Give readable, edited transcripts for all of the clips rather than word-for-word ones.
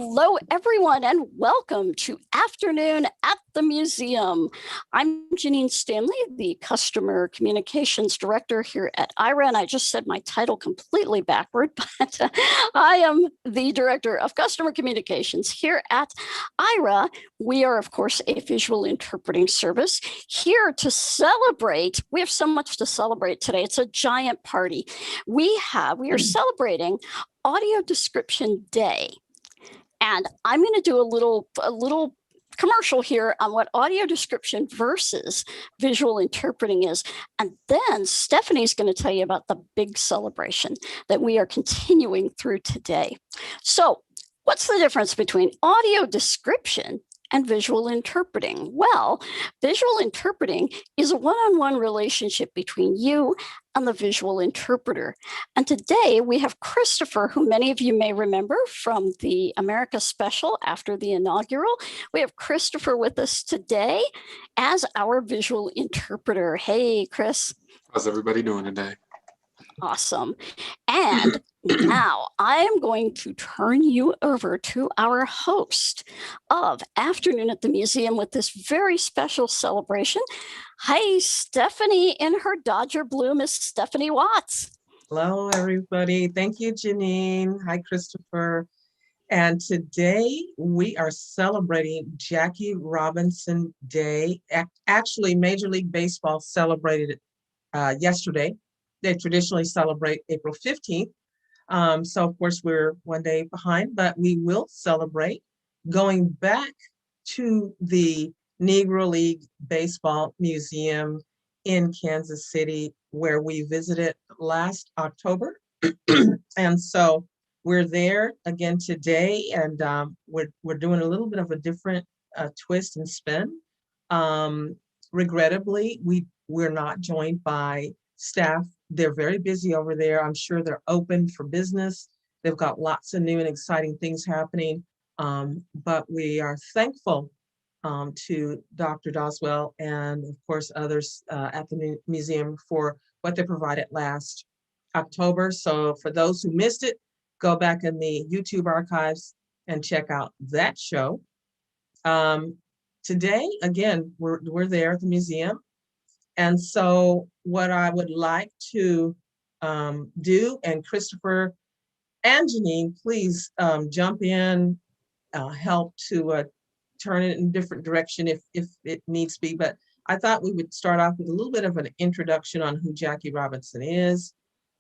Hello, everyone, and welcome to Afternoon at the Museum. I'm Janine Stanley, the Customer Communications Director here at IRA, and I just said my title completely backward, but I am the Director of Customer Communications here at IRA. We are, of course, a visual interpreting service here to celebrate. We have so much to celebrate today. It's a giant party. We are celebrating Audio Description Day. And I'm going to do a little commercial here on what audio description versus visual interpreting is. And then Stephanie's going to tell you about the big celebration that we are continuing through today. So what's the difference between audio description and visual interpreting? Well, visual interpreting is a one-on-one relationship between you and the visual interpreter. And today we have Christopher, who many of you may remember from the America special after the inaugural. We have Christopher with us today as our visual interpreter. Hey, Chris. How's everybody doing today? Awesome. And now I am going to turn you over to our host of Afternoon at the Museum with this very special celebration. Hi, Stephanie in her Dodger blue, Miss Stephanie Watts. Hello, everybody. Thank you, Janine. Hi, Christopher. And today we are celebrating Jackie Robinson Day. Actually, Major League Baseball celebrated it yesterday. They traditionally celebrate April 15th. So of course we're one day behind, but we will celebrate going back to the Negro League Baseball Museum in Kansas City, where we visited last October. And so we're there again today, and we're doing a little bit of a different twist and spin. Regrettably, we're not joined by staff. They're very busy over there. I'm sure they're open for business. They've got lots of new and exciting things happening. But we are thankful to Dr. Doswell and, of course, others at the museum for what they provided last October. So for those who missed it, go back in the YouTube archives and check out that show. Today, again, we're there at the museum. And so what I would like to do, and Christopher and Janine, please jump in, help to turn it in a different direction if it needs to be. But I thought we would start off with a little bit of an introduction on who Jackie Robinson is.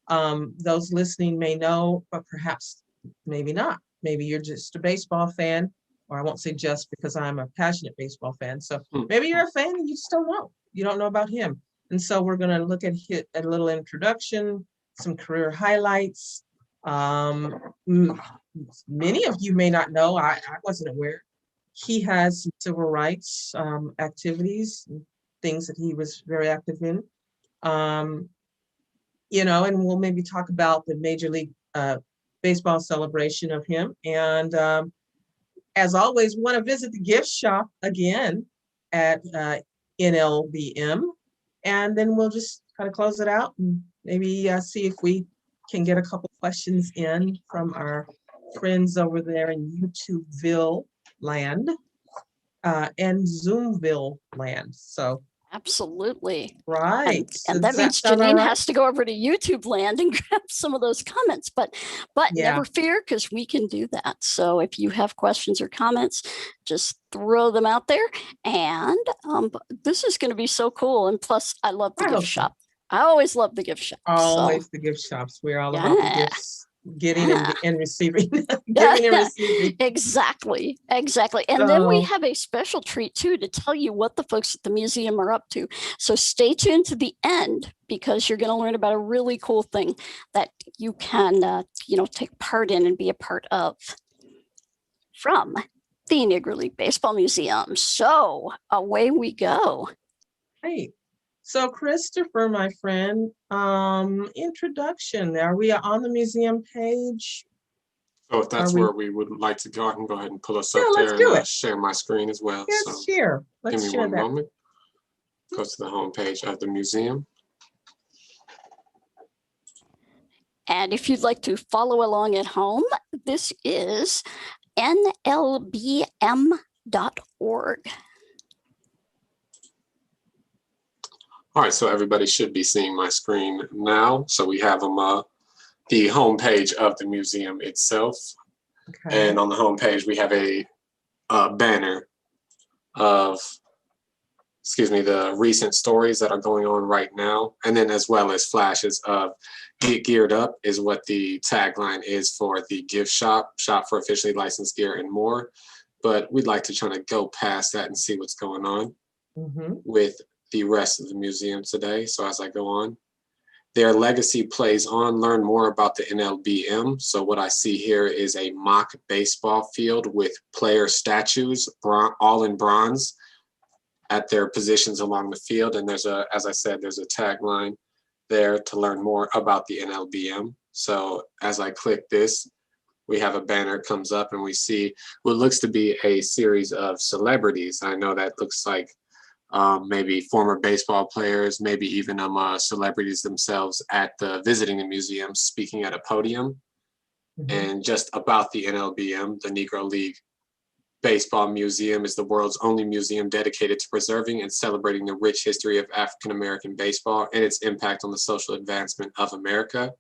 Those listening may know, but perhaps maybe not. Maybe you're just a baseball fan, or I won't say just because I'm a passionate baseball fan. So maybe you're a fan and you just don't know. You don't know about him. And so we're going to look at a little introduction, some career highlights. Many of you may not know, I wasn't aware. He has some civil rights activities, things that he was very active in. You know, and we'll maybe talk about the Major League Baseball celebration of him. And as always, we want to visit the gift shop again at NLBM, and then we'll just kind of close it out and maybe see if we can get a couple questions in from our friends over there in YouTubeville land and Zoomville land. So absolutely. Right. And that means Janine has to go over to YouTube land and grab some of those comments, but yeah. Never fear, because we can do that. So if you have questions or comments, just throw them out there. And this is going to be so cool. And plus, I love the gift shop. I always love the gift shop. Always the gift shops. We're all about the gifts. Getting and receiving. Giving and receiving. Exactly. And then we have a special treat too to tell you what the folks at the museum are up to. So stay tuned to the end, because you're going to learn about a really cool thing that you can take part in and be a part of from the Negro League Baseball Museum. So away we go. Great. So Christopher, my friend, introduction. Are we on the museum page? So if that's where we would like to go, I can go ahead and pull us up there and share my screen as well. Let's share. Give me one moment. Go to the home page of the museum. And if you'd like to follow along at home, this is NLBM.org. All right, so everybody should be seeing my screen now. So we have the homepage of the museum itself. Okay. And on the homepage, we have a banner of, the recent stories that are going on right now. And then as well as flashes of Get Geared Up is what the tagline is for the gift shop for officially licensed gear and more. But we'd like to try to go past that and see what's going on with the rest of the museum today. So as I go on, their legacy plays on. Learn more about the NLBM. So what I see here is a mock baseball field with player statues, all in bronze, at their positions along the field. And there's as I said, there's a tagline there to learn more about the NLBM. So as I click this, we have a banner comes up and we see what looks to be a series of celebrities. I know that looks like maybe former baseball players, maybe even celebrities themselves visiting the museum, speaking at a podium. And just about the NLBM, the Negro League Baseball Museum is the world's only museum dedicated to preserving and celebrating the rich history of African-American baseball and its impact on the social advancement of America.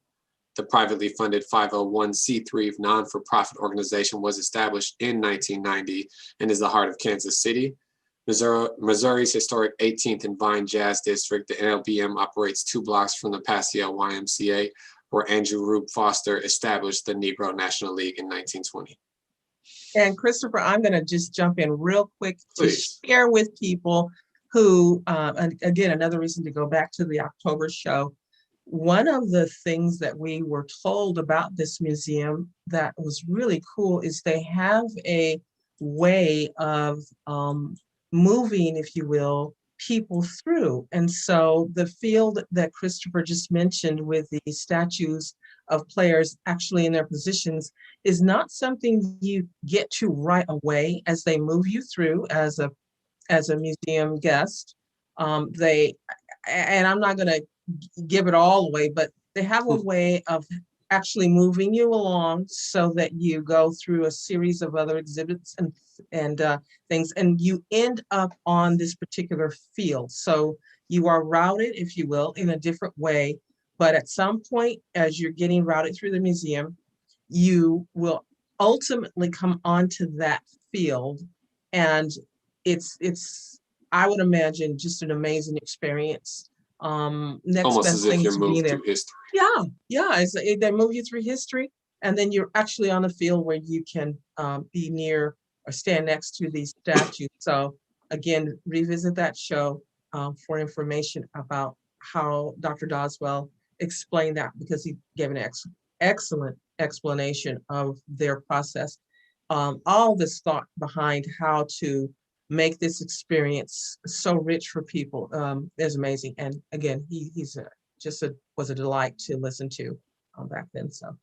The privately funded 501c3 non-for-profit organization was established in 1990 and is the heart of Kansas City, Missouri's historic 18th and Vine Jazz District. The NLBM operates 2 blocks from the Paseo YMCA, where Andrew Rube Foster established the Negro National League in 1920. And Christopher, I'm going to just jump in real quick to share with people who, and again, another reason to go back to the October show. One of the things that we were told about this museum that was really cool is they have a way of moving, if you will, people through. And so the field that Christopher just mentioned with the statues of players actually in their positions is not something you get to right away as they move you through as a museum guest. And I'm not going to give it all away, but they have a way of actually moving you along so that you go through a series of other exhibits and things, and you end up on this particular field. So you are routed, if you will, in a different way. But at some point, as you're getting routed through the museum, you will ultimately come onto that field. And it's I would imagine, just an amazing experience. Next almost best as if thing you're to moved be there. through history. Yeah. They move you through history, and then you're actually on the field where you can be near or stand next to these statues. So again, revisit that show for information about how Dr. Doswell explained that, because he gave an excellent explanation of their process. All this thought behind how to make this experience so rich for people is amazing. And again, was a delight to listen to back then. So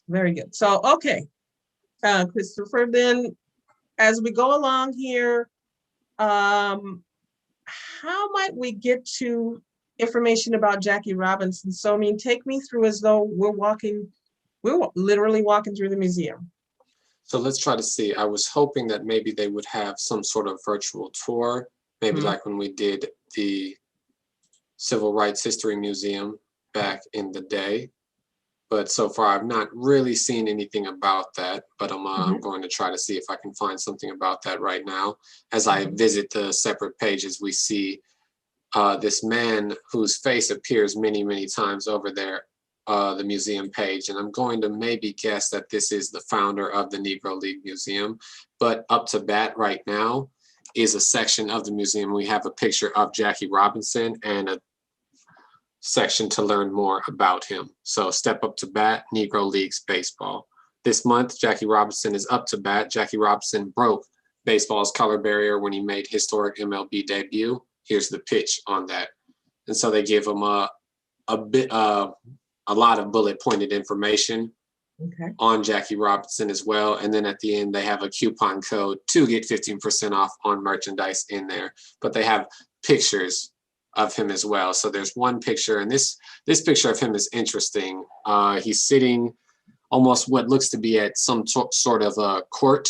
very good. So, okay, Christopher, then as we go along here, how might we get to information about Jackie Robinson? So, I mean, take me through as though we're literally walking through the museum. So let's try to see. I was hoping that maybe they would have some sort of virtual tour, maybe like when we did the Civil Rights History Museum back in the day. But so far, I've not really seen anything about that. But I'm going to try to see if I can find something about that right now. As I visit the separate pages, we see this man whose face appears many, many times over there, the museum page. And I'm going to maybe guess that this is the founder of the Negro League Museum. But up to bat right now is a section of the museum. We have a picture of Jackie Robinson and a section to learn more about him. So step up to bat, Negro Leagues Baseball. This month, Jackie Robinson is up to bat. Jackie Robinson broke baseball's color barrier when he made historic MLB debut. Here's the pitch on that. And so they give him a lot of bullet pointed information on Jackie Robinson as well. And then at the end, they have a coupon code to get 15% off on merchandise in there. But they have pictures of him as well. So there's one picture, and this picture of him is interesting. He's sitting almost what looks to be at some sort of a court,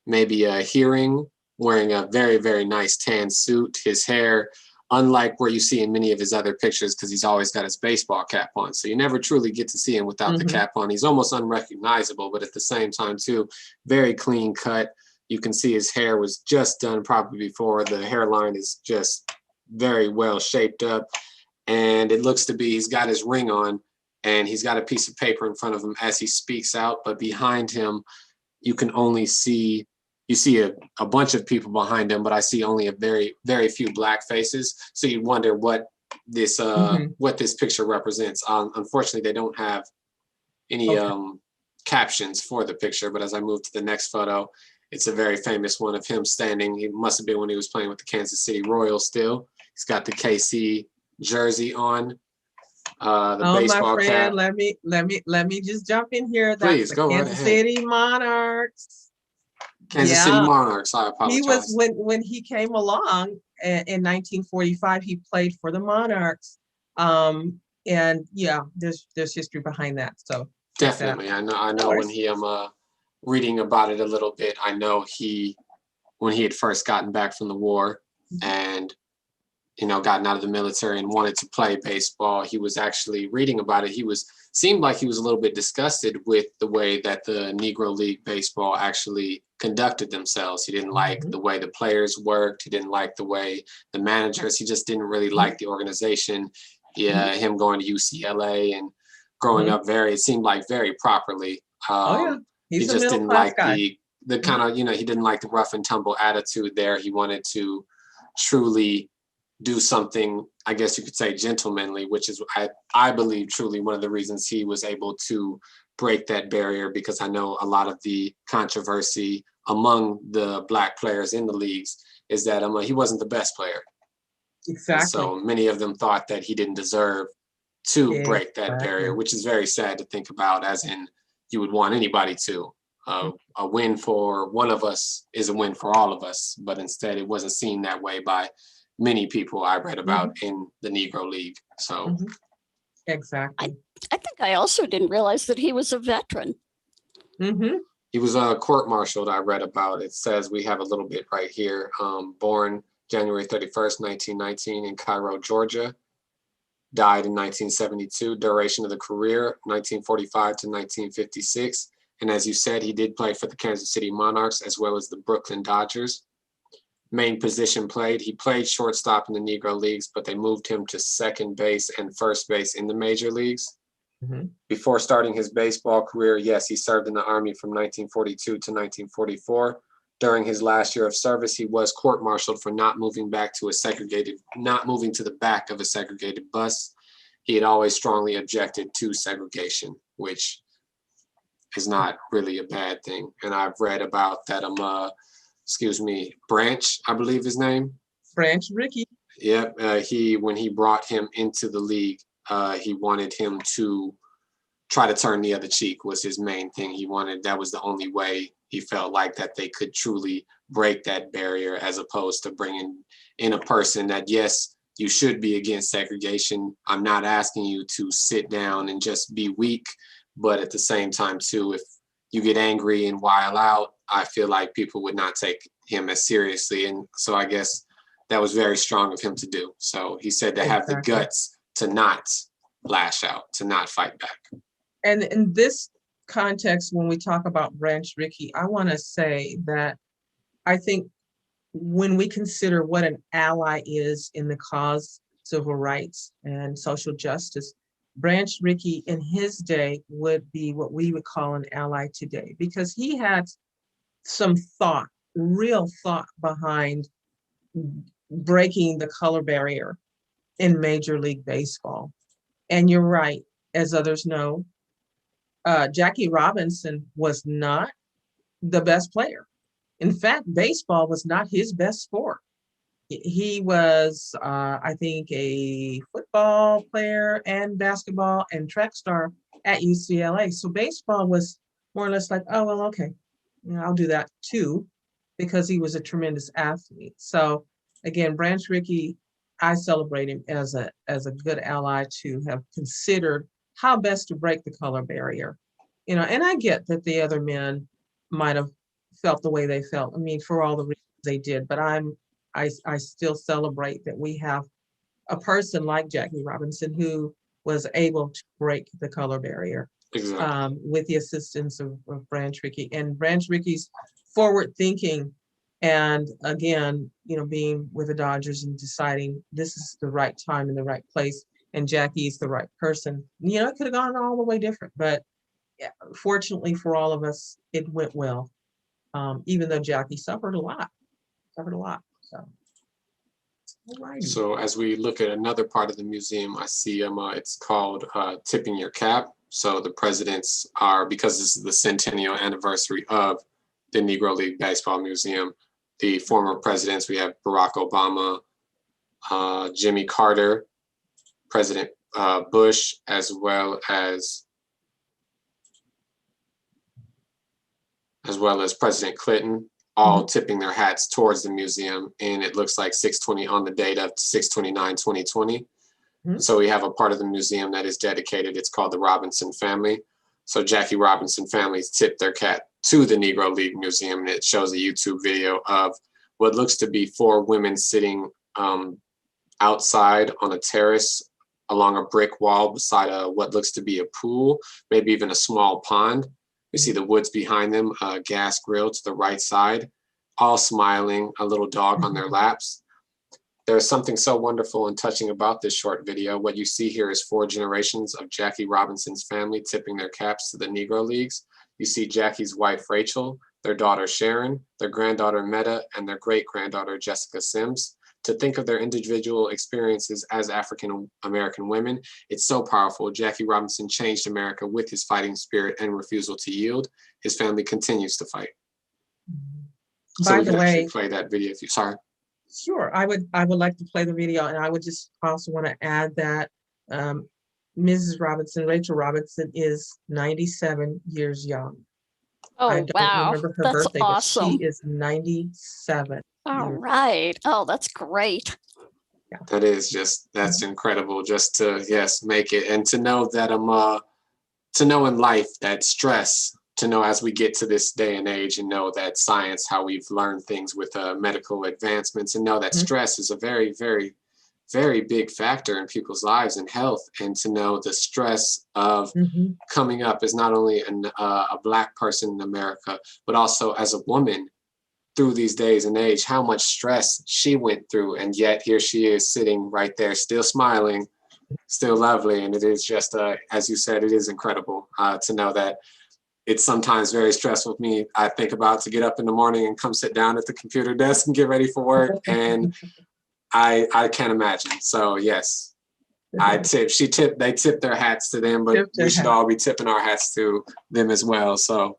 maybe a hearing, wearing a very, very nice tan suit. His hair, unlike where you see in many of his other pictures, because he's always got his baseball cap on. So you never truly get to see him without the cap on. He's almost unrecognizable, but at the same time too, very clean cut. You can see his hair was just done probably before. The hairline is just very well shaped up. And it looks to be, he's got his ring on and he's got a piece of paper in front of him as he speaks out. But behind him, you can only see, you see a bunch of people behind him, but I see only a very, very few black faces. So you wonder what this picture represents. Unfortunately, they don't have any captions for the picture, but as I move to the next photo, it's a very famous one of him standing. It must have been when he was playing with the Kansas City Royals still. He's got the KC jersey on, the baseball my cap. friend, let me just jump in here. That's Please, go right Kansas ahead. City Monarchs. Kansas City Monarchs, I apologize. He was, when he came along in 1945, he played for the Monarchs. And yeah, there's history behind that. So definitely, I know when he reading about it a little bit, I know when he had first gotten back from the war and gotten out of the military and wanted to play baseball, he was actually reading about it. Seemed like he was a little bit disgusted with the way that the Negro League Baseball actually conducted themselves. He didn't like the way the players worked. He didn't like the way the managers, he just didn't really like the organization. Yeah, him going to UCLA and growing up it seemed like very properly. He just didn't like the kind of, he didn't like the rough and tumble attitude there. He wanted to truly do something, I guess you could say, gentlemanly, which is, I believe, truly one of the reasons he was able to break that barrier, because I know a lot of the controversy among the black players in the leagues is that he wasn't the best player. Exactly. And so many of them thought that he didn't deserve to break that barrier, which is very sad to think about, as in you would want anybody to. A win for one of us is a win for all of us, but instead it wasn't seen that way by many people I read about in the Negro League. So exactly. I think I also didn't realize that he was a veteran. He was court-martialed, I read about. It says, we have a little bit right here. Born January 31st, 1919 in Cairo, Georgia. Died in 1972. Duration of the career, 1945 to 1956. And as you said, he did play for the Kansas City Monarchs as well as the Brooklyn Dodgers. Main position played, he played shortstop in the Negro Leagues, but they moved him to second base and first base in the major leagues. Before starting his baseball career, yes, he served in the Army from 1942 to 1944. During his last year of service, he was court-martialed for not moving to the back of a segregated bus. He had always strongly objected to segregation, which is not really a bad thing. And I've read about that. Branch, I believe his name. Branch Rickey. Yep. When he brought him into the league, he wanted him to try to turn the other cheek was his main thing. That was the only way he felt like that they could truly break that barrier, as opposed to bringing in a person that, yes, you should be against segregation. I'm not asking you to sit down and just be weak, but at the same time too, if you get angry and wild out, I feel like people would not take him as seriously. And so I guess that was very strong of him to do. So he said to have the guts to not lash out, to not fight back. And in this context, when we talk about Branch Rickey, I want to say that I think when we consider what an ally is in the cause civil rights and social justice, Branch Rickey in his day would be what we would call an ally today, because he had some thought, real thought behind breaking the color barrier in Major League Baseball. And you're right, as others know, Jackie Robinson was not the best player. In fact, baseball was not his best sport. He was, I think, a football player and basketball and track star at UCLA. So baseball was more or less like, oh, well, okay, I'll do that too, because he was a tremendous athlete. So again, Branch Rickey, I celebrate him as a good ally to have considered how best to break the color barrier you know, and I get that the other men might have felt the way they felt. I mean, for all the reasons they did, but I still celebrate that we have a person like Jackie Robinson who was able to break the color barrier. Exactly. With the assistance of Branch Rickey, and Branch Rickey's forward thinking, and again, you know, being with the Dodgers and deciding this is the right time and the right place, and Jackie's the right person. You know, it could have gone all the way different, but yeah, fortunately for all of us, it went well. Even though Jackie suffered a lot. So, alrighty. So as we look at another part of the museum, I see it's called Tipping Your Cap. So the presidents are, because this is the centennial anniversary of the Negro League Baseball Museum, the former presidents, we have Barack Obama, Jimmy Carter, President Bush, as well as President Clinton, all tipping their hats towards the museum. And it looks like 6/20 on the date of 6/29/2020. So we have a part of the museum that is dedicated. It's called the Robinson family. So Jackie Robinson families tip their cap to the Negro League Museum, and it shows a YouTube video of what looks to be 4 women sitting outside on a terrace along a brick wall beside what looks to be a pool, maybe even a small pond. We see the woods behind them, a gas grill to the right side, all smiling, a little dog on their laps. There's something so wonderful and touching about this short video. What you see here is 4 generations of Jackie Robinson's family tipping their caps to the Negro Leagues. You see Jackie's wife, Rachel, their daughter, Sharon, their granddaughter, Meta, and their great-granddaughter, Jessica Sims. To think of their individual experiences as African-American women, it's so powerful. Jackie Robinson changed America with his fighting spirit and refusal to yield. His family continues to fight. So By we the can actually way, play that video if you, sorry. sure, I would like to play the video, and I would just also want to add that Mrs. Robinson, Rachel Robinson, is 97 years young. I Oh, don't wow. remember her That's birthday, but awesome. she is 97 All years. right. Oh, that's great. Yeah. That is just, that's incredible, just to, yes, make it. And to know that to know in life that stress, to know as we get to this day and age and know that science, how we've learned things with medical advancements, and know that stress is a very, very, very big factor in people's lives and health. And to know the stress of coming up as not only a Black person in America, but also as a woman through these days and age, how much stress she went through. And yet here she is sitting right there, still smiling, still lovely. And it is just, as you said, it is incredible to know that it's sometimes very stressful with me. I think about to get up in the morning and come sit down at the computer desk and get ready for work. And I can't imagine. So yes, they tip their hats to them, but we should all be tipping our hats to them as well. So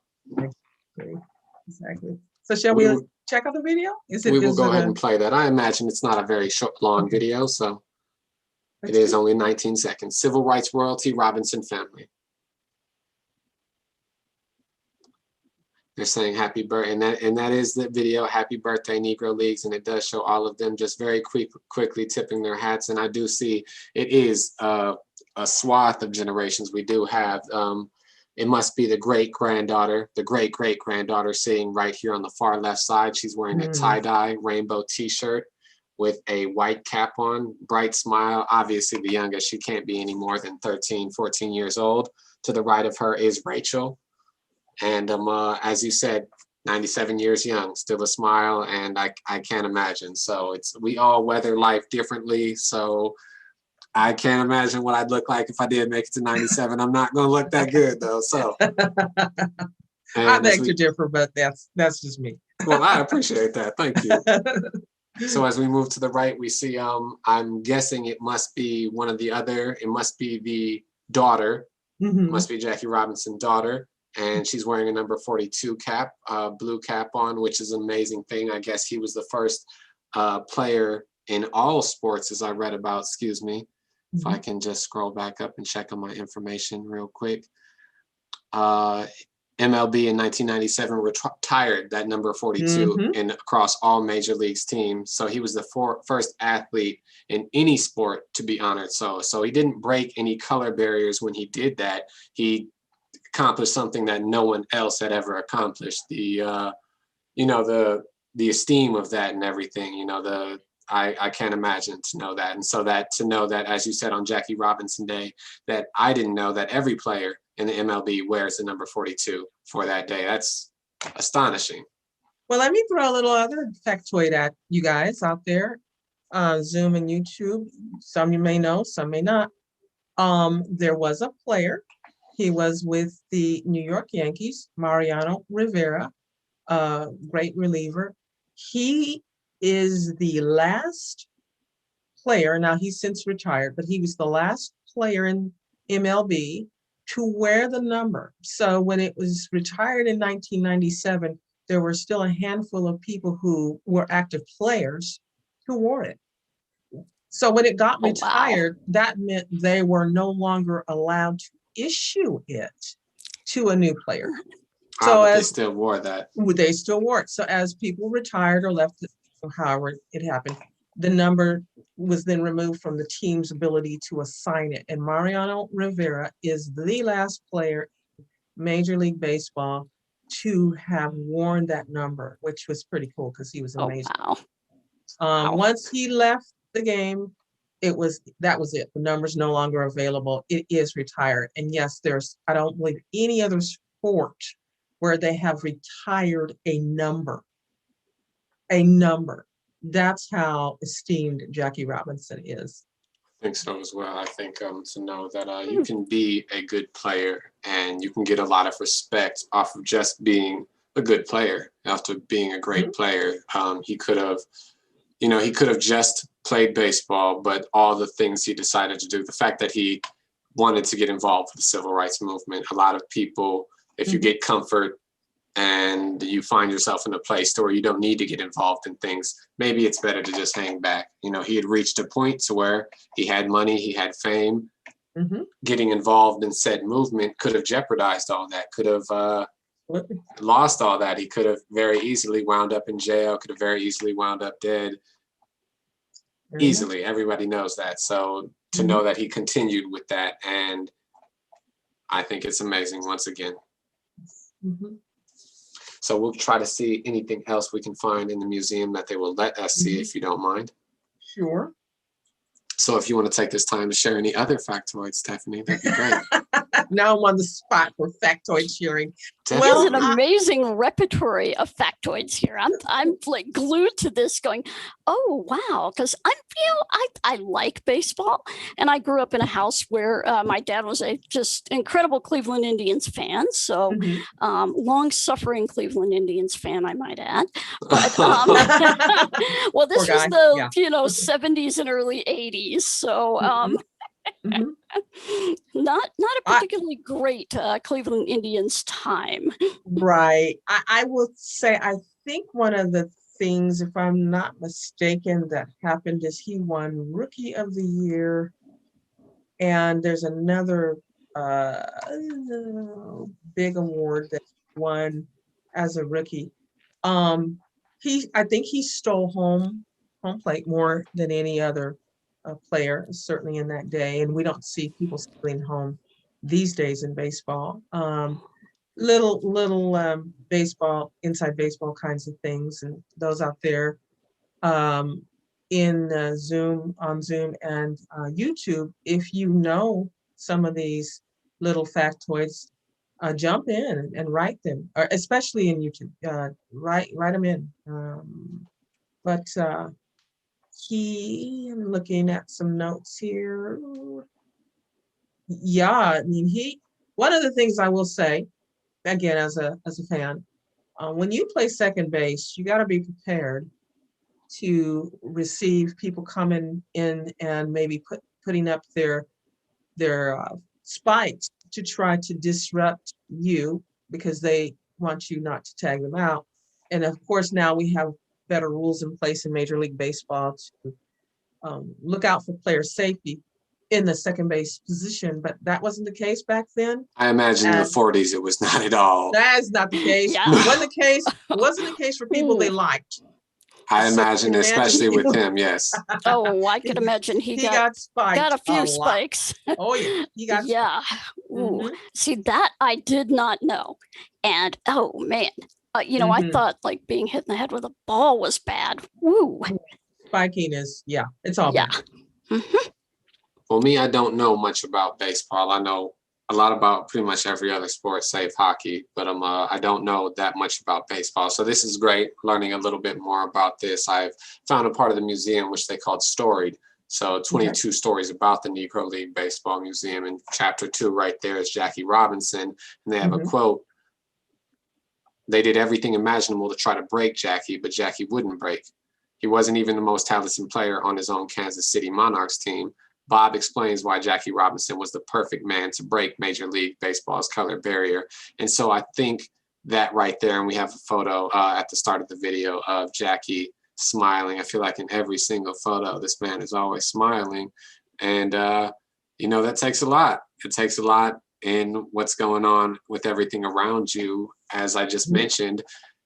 exactly. So shall we check out the video? We will go ahead and play that. I imagine it's not a very long video, so it is only 19 seconds. Civil rights royalty, Robinson family. They're saying happy birthday, and that is the video, Happy Birthday Negro Leagues, and it does show all of them just very quickly tipping their hats. And I do see it is a swath of generations we do have. It must be the great-granddaughter sitting right here on the far left side. She's wearing a tie-dye rainbow t-shirt with a white cap on, bright smile, obviously the youngest. She can't be any more than 13, 14 years old. To the right of her is Rachel. And as you said, 97 years young, still a smile, and I can't imagine. So we all weather life differently. So I can't imagine what I'd look like if I did make it to 97. I'm not going to look that good though. So I beg to differ, but that's just me. Well, I appreciate that. Thank you. So as we move to the right, we see, I'm guessing it must be it must be the daughter, must be Jackie Robinson's daughter. And she's wearing a number 42 cap, blue cap on, which is an amazing thing. I guess he was the first player in all sports, as I read about, excuse me. If I can just scroll back up and check on my information real quick. MLB in 1997 retired that number 42 across all major leagues teams. So he was the first athlete in any sport to be honored. So he didn't break any color barriers when he did that. He accomplished something that no one else had ever accomplished. The the esteem of that and everything, I can't imagine to know that. And so to know that, as you said on Jackie Robinson Day, that I didn't know that every player in the MLB wears the number 42 for that day. That's astonishing. Well, let me throw a little other factoid at you guys out there, Zoom and YouTube. Some you may know, some may not. There was a player. He was with the New York Yankees, Mariano Rivera, great reliever. He is the last player, now he's since retired, but he was the last player in MLB to wear the number. So when it was retired in 1997, there were still a handful of people who were active players who wore it. So when it got retired, that meant they were no longer allowed to issue it to a new player. So they still wore that. They still wore it. So as people retired or left, however it happened, the number was then removed from the team's ability to assign it. And Mariano Rivera is the last player in Major League Baseball to have worn that number, which was pretty cool because he was amazing. Wow. Once he left the game, that was it. The number's no longer available. It is retired. And yes, I don't believe any other sport where they have retired a number. That's how esteemed Jackie Robinson is. I think so as well. I think to know that you can be a good player and you can get a lot of respect off of just being a good player, after being a great player. He could have just played baseball, but all the things he decided to do, the fact that he wanted to get involved with the civil rights movement. A lot of people, if you get comfort and you find yourself in a place where you don't need to get involved in things, maybe it's better to just hang back. He had reached a point to where he had money, he had fame. Getting involved in said movement could have jeopardized all that, could have lost all that. He could have very easily wound up in jail, could have very easily wound up dead. Easily. Everybody knows that. So to know that he continued with that, and I think it's amazing once again. So we'll try to see anything else we can find in the museum that they will let us see, if you don't mind. Sure. So if you want to take this time to share any other factoids, Stephanie, that'd be great. Now I'm on the spot for factoid sharing. Well, an amazing repertory of factoids here. I'm like glued to this, going, oh wow, because I like baseball, and I grew up in a house where my dad was a just incredible Cleveland Indians fan. So long-suffering Cleveland Indians fan, I might add. But well, this was the 70s and early 80s. So not a particularly great Cleveland Indians time. Right. I will say, I think one of the things, if I'm not mistaken, that happened is he won Rookie of the Year. And there's another big award that he won as a rookie. I think he stole home plate more than any other player, certainly in that day. And we don't see people stealing home these days in baseball. Little baseball, inside baseball kinds of things, and those out there in Zoom and YouTube, if you know some of these little factoids, jump in and write them, or especially in YouTube, write them in. But I'm looking at some notes here. Yeah, I mean, one of the things I will say, again, as a fan, when you play second base, you got to be prepared to receive people coming in and maybe putting up their spikes to try to disrupt you because they want you not to tag them out. And of course, now we have better rules in place in Major League Baseball to look out for player safety in the second base position, but that wasn't the case back then. I imagine in the 40s it was not at all. That is not the case. Yeah. It wasn't the case. It wasn't the case for people they liked. I So imagine, especially with him, yes. Oh, I could imagine he got spiked a few lot. spikes. Oh yeah, he got Yeah. Ooh. Mhm. See, that I did not know. And oh man, I Mhm. thought like being hit in the head with a ball was bad. Woo. Spiking is, yeah, it's all Yeah. bad. Mhm. Well, me, I don't know much about baseball. I know a lot about pretty much every other sport, save hockey, but I don't know that much about baseball. So this is great, learning a little bit more about this. I've found a part of the museum which they called Storied. So 22 stories about the Negro League Baseball Museum. And chapter 2 right there is Jackie Robinson. And they have a quote. They did everything imaginable to try to break Jackie, but Jackie wouldn't break. He wasn't even the most talented player on his own Kansas City Monarchs team. Bob explains why Jackie Robinson was the perfect man to break Major League Baseball's color barrier. And so I think that right there, and we have a photo at the start of the video of Jackie smiling. I feel like in every single photo, this man is always smiling. And, that takes a lot. It takes a lot in what's going on with everything around you. As I just mentioned,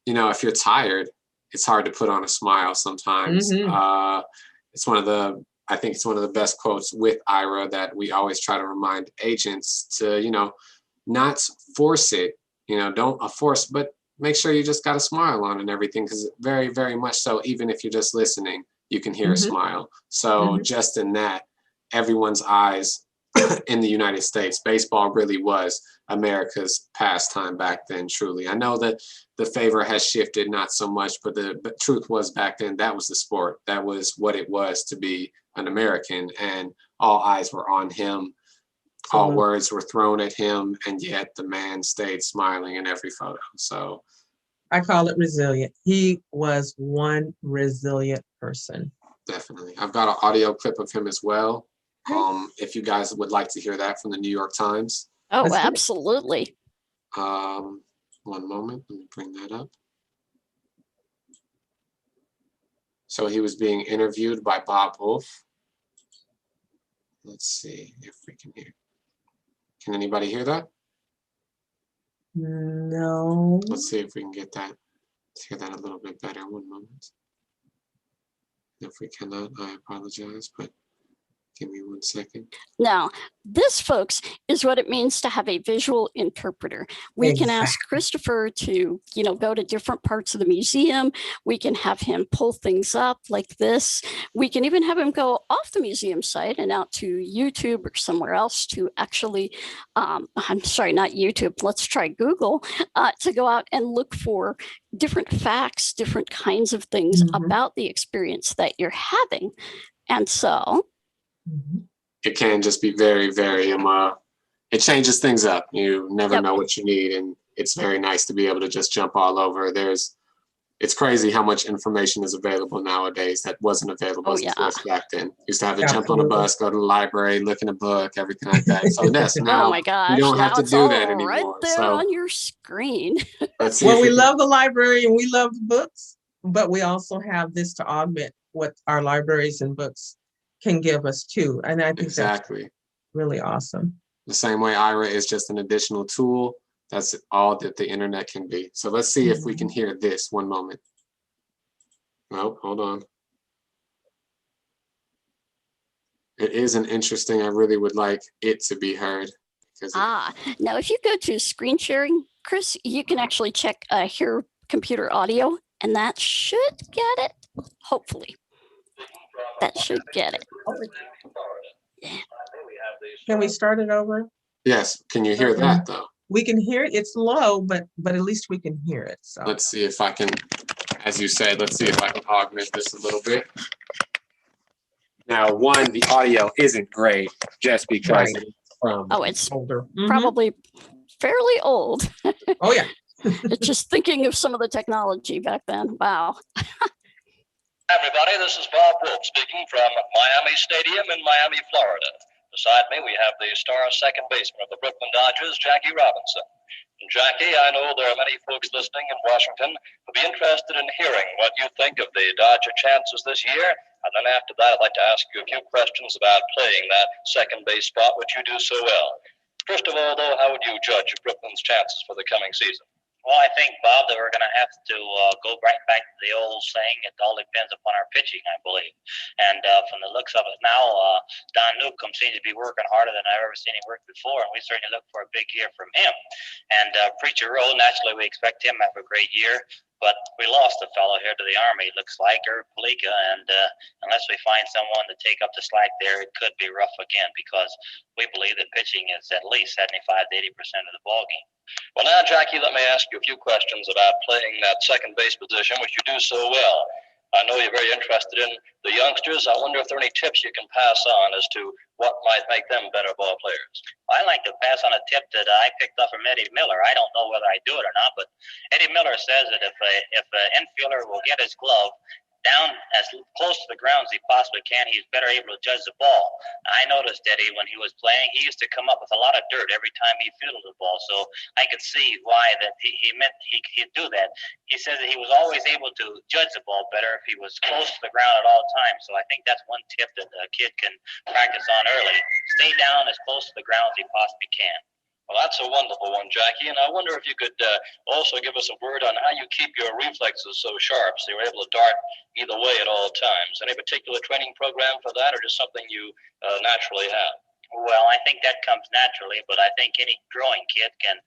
if you're tired, it's hard to put on a smile sometimes. I think it's one of the best quotes with Ira that we always try to remind agents to, not force it, don't force, but make sure you just got a smile on and everything, because very, very much so, even if you're just listening, you can hear a smile. So just in that, everyone's eyes in the United States, baseball really was America's pastime back then, truly. I know that the favor has shifted, not so much, but the truth was back then, that was the sport. That was what it was to be an American, and all eyes were on him. All words were thrown at him, and yet the man stayed smiling in every photo. So I call it resilient. He was one resilient person. Definitely. I've got an audio clip of him as well. If you guys would like to hear that from the New York Times. Oh, absolutely. One moment, let me bring that up. So he was being interviewed by Bob Wolf. Let's see if we can hear. Can anybody hear that? No. Let's see if we can get that. Let's hear that a little bit better. One moment. If we cannot, I apologize, but give me 1 second. Now, this, folks, is what it means to have a visual interpreter. We can ask Christopher to, go to different parts of the museum. We can have him pull things up like this. We can even have him go off the museum site and out to YouTube or somewhere else to actually, I'm sorry, not YouTube, let's try Google, to go out and look for different facts, different kinds of things about the experience that you're having. And so it can just be very, very, it changes things up. You never know what you need. And it's very nice to be able to just jump all over. It's crazy how much information is available nowadays that wasn't available back then. Used to have to jump on a bus, go to the library, look in a book, everything like that. So yes, now oh my gosh, you don't have to do that anymore. Right there on your screen. Let's see. Well, we love the library and we love the books, but we also have this to augment what our libraries and books can give us too. And I think that's really awesome. The same way Ira is just an additional tool. That's all that the internet can be. So let's see if we can hear this. One moment. Oh, hold on. It is an interesting, I really would like it to be heard. Now if you go to screen sharing, Chris, you can actually check hear computer audio, and that should get it, hopefully. That should get it. Yeah. Can we start it over? Yes. Can you hear that though? We can hear it. It's low, but at least we can hear it. So let's see if I can, as you said, let's see if I can augment this a little bit. Now, the audio isn't great just because it's from it's older. Probably fairly old. Oh yeah. It's just thinking of some of the technology back then. Wow. Everybody, this is Bob Wolf speaking from Miami Stadium in Miami, Florida. Beside me, we have the star second baseman of the Brooklyn Dodgers, Jackie Robinson. And Jackie, I know there are many folks listening in Washington who'll be interested in hearing what you think of the Dodger chances this year. And then after that, I'd like to ask you a few questions about playing that second base spot, which you do so well. First of all, though, how would you judge Brooklyn's chances for the coming season? Well, I think, Bob, that we're going to have to go right back to the old saying, it all depends upon our pitching, I believe. And from the looks of it now, Don Newcomb seems to be working harder than I've ever seen him work before, and we certainly look for a big year from him. And Preacher Rowe, naturally, we expect him to have a great year. But we lost a fellow here to the Army, it looks like, or Palika, and unless we find someone to take up the slack there, it could be rough again, because we believe that pitching is at least 75 to 80% of the ballgame. Well, now, Jackie, let me ask you a few questions about playing that second base position, which you do so well. I know you're very interested in the youngsters. I wonder if there are any tips you can pass on as to what might make them better ball players. I like to pass on a tip that I picked up from Eddie Miller. I don't know whether I do it or not, but Eddie Miller says that if an infielder will get his glove down as close to the ground as he possibly can, he's better able to judge the ball. I noticed Eddie, when he was playing, he used to come up with a lot of dirt every time he fielded the ball, so I could see why that he meant he'd do that. He says that he was always able to judge the ball better if he was close to the ground at all times, so I think that's one tip that a kid can practice on early. Stay down as close to the ground as he possibly can. Well, that's a wonderful one, Jackie. And I wonder if you could also give us a word on how you keep your reflexes so sharp so you're able to dart either way at all times. Any particular training program for that, or just something you naturally have? Well, I think that comes naturally, but I think any growing kid can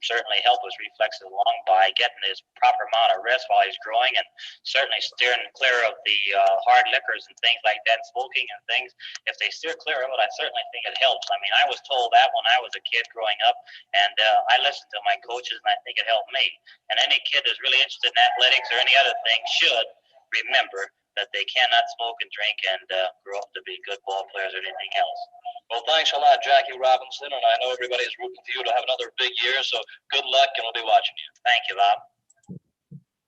certainly help his reflexes along by getting his proper amount of rest while he's growing, and certainly steering clear of the hard liquors and things like that, smoking and things. If they steer clear of it, I certainly think it helps. I mean, I was told that when I was a kid growing up, and I listened to my coaches, and I think it helped me. And any kid who's really interested in athletics or any other thing should remember that they cannot smoke and drink and grow up to be good ball players or anything else. Well, thanks a lot, Jackie Robinson, and I know everybody's rooting for you to have another big year, so good luck, and we'll be watching you. Thank you, Bob.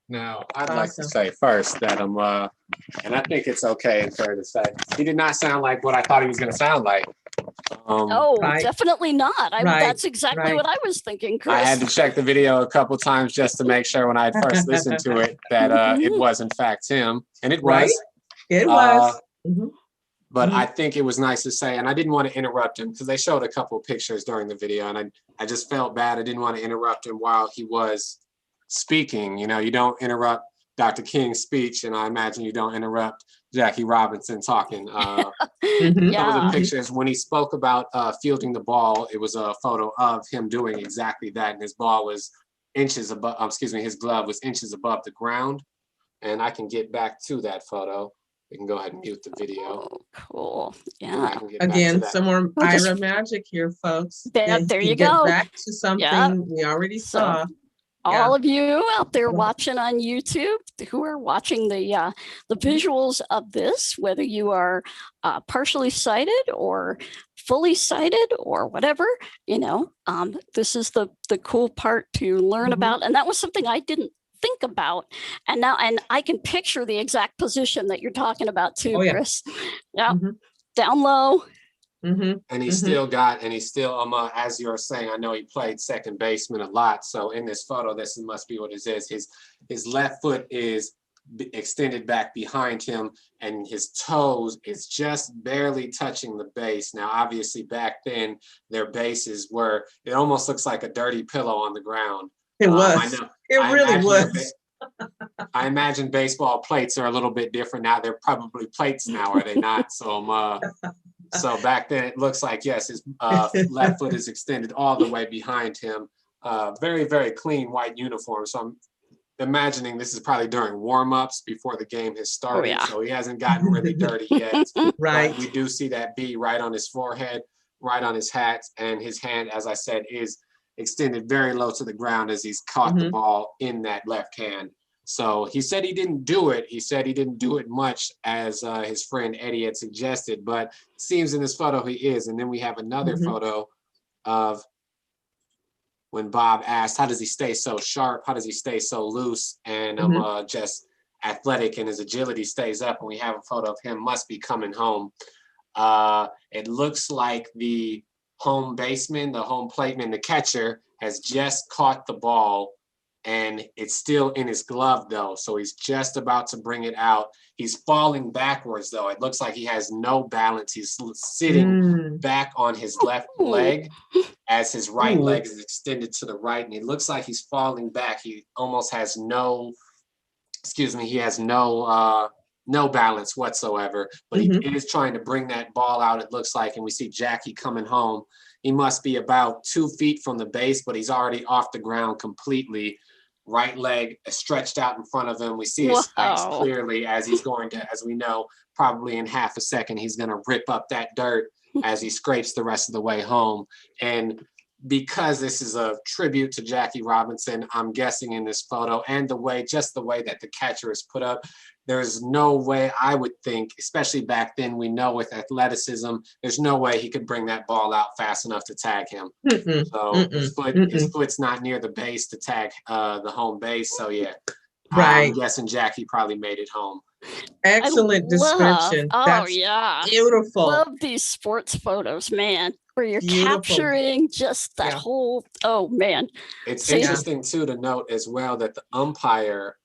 Now, I'd like to say first that and I think it's okay and fair to say, he did not sound like what I thought he was going to sound like. No, Right. definitely not. Right, That's exactly what I was thinking, Chris. I had to check the video a couple times just to make sure when I had first listened to it that it was in fact him, and it Right. was. It was. Mhm. But Mhm. I think it was nice to say, and I didn't want to interrupt him because they showed a couple of pictures during the video, and I just felt bad. I didn't want to interrupt him while he was speaking. You know, you don't interrupt Dr. King's speech, and I imagine you don't interrupt Jackie Robinson talking. Mhm. Some of the Yeah. pictures, when he spoke about fielding the ball, it was a photo of him doing exactly that, and his ball was inches above, his glove was inches above the ground. And I can get back to that photo. We can go ahead and mute the video. Oh, cool. And I Yeah. can get back to Again, that. some more We'll just- Ira magic here, folks. There you get go. back to something Yeah. we already So, saw. all of you out there Yeah. watching on YouTube who are watching the visuals of this, whether you are partially sighted or fully sighted or whatever, this is the cool part to learn Mhm. about. And that was something I didn't think about. And I can picture the exact position that you're talking about too, Oh, yeah. Chris. Yeah. Mhm. Down low. Mhm. And he Mhm. still as you're saying, I know he played second baseman a lot. So in this photo, this must be what it is. His left foot is extended back behind him, and his toes is just barely touching the base. Now, obviously, back then, their bases were, it almost looks like a dirty pillow on the ground. It was. I know. It I really imagine was. I imagine baseball plates are a little bit different now. They're probably plates now, are they not? So back then it looks like, yes, his left foot is extended all the way behind him. Very, very clean white uniform. So I'm imagining this is probably during warm-ups before the game has started. yeah. So he hasn't gotten really dirty yet. Right. But we do see that B right on his forehead, right on his hat, and his hand, as I said, is extended very low to the ground as he's caught the ball in that left hand. So he said he didn't do it. He said he didn't do it much, as his friend Eddie had suggested, but it seems in this photo he is. And then we have another photo of when Bob asked, how does he stay so sharp? How does he stay so loose? And just athletic, and his agility stays up. And we have a photo of him, must be coming home. It looks like the home baseman, the home plateman, the catcher has just caught the ball and it's still in his glove though. So he's just about to bring it out. He's falling backwards though. It looks like he has no balance. He's sitting back on his left leg as his right leg is extended to the right, and it looks like he's falling back. He almost has no, he has no balance whatsoever, but he is trying to bring that ball out, it looks like, and we see Jackie coming home. He must be about 2 feet from the base, but he's already off the ground completely. Right leg stretched out in front of him. We see his spikes clearly as he's going to, as we know, probably in half a second, he's going to rip up that dirt as he scrapes the rest of the way home. And because this is a tribute to Jackie Robinson, I'm guessing in this photo and just the way that the catcher is put up, there's no way, I would think, especially back then, we know with athleticism, there's no way he could bring that ball out fast enough to tag him. So his foot's not near the base to tag the home base. So yeah, I'm guessing Jackie probably made it home. Excellent description. That's beautiful. Love these sports photos, man, where you're capturing just that whole, oh man. It's interesting too to note as well that the umpire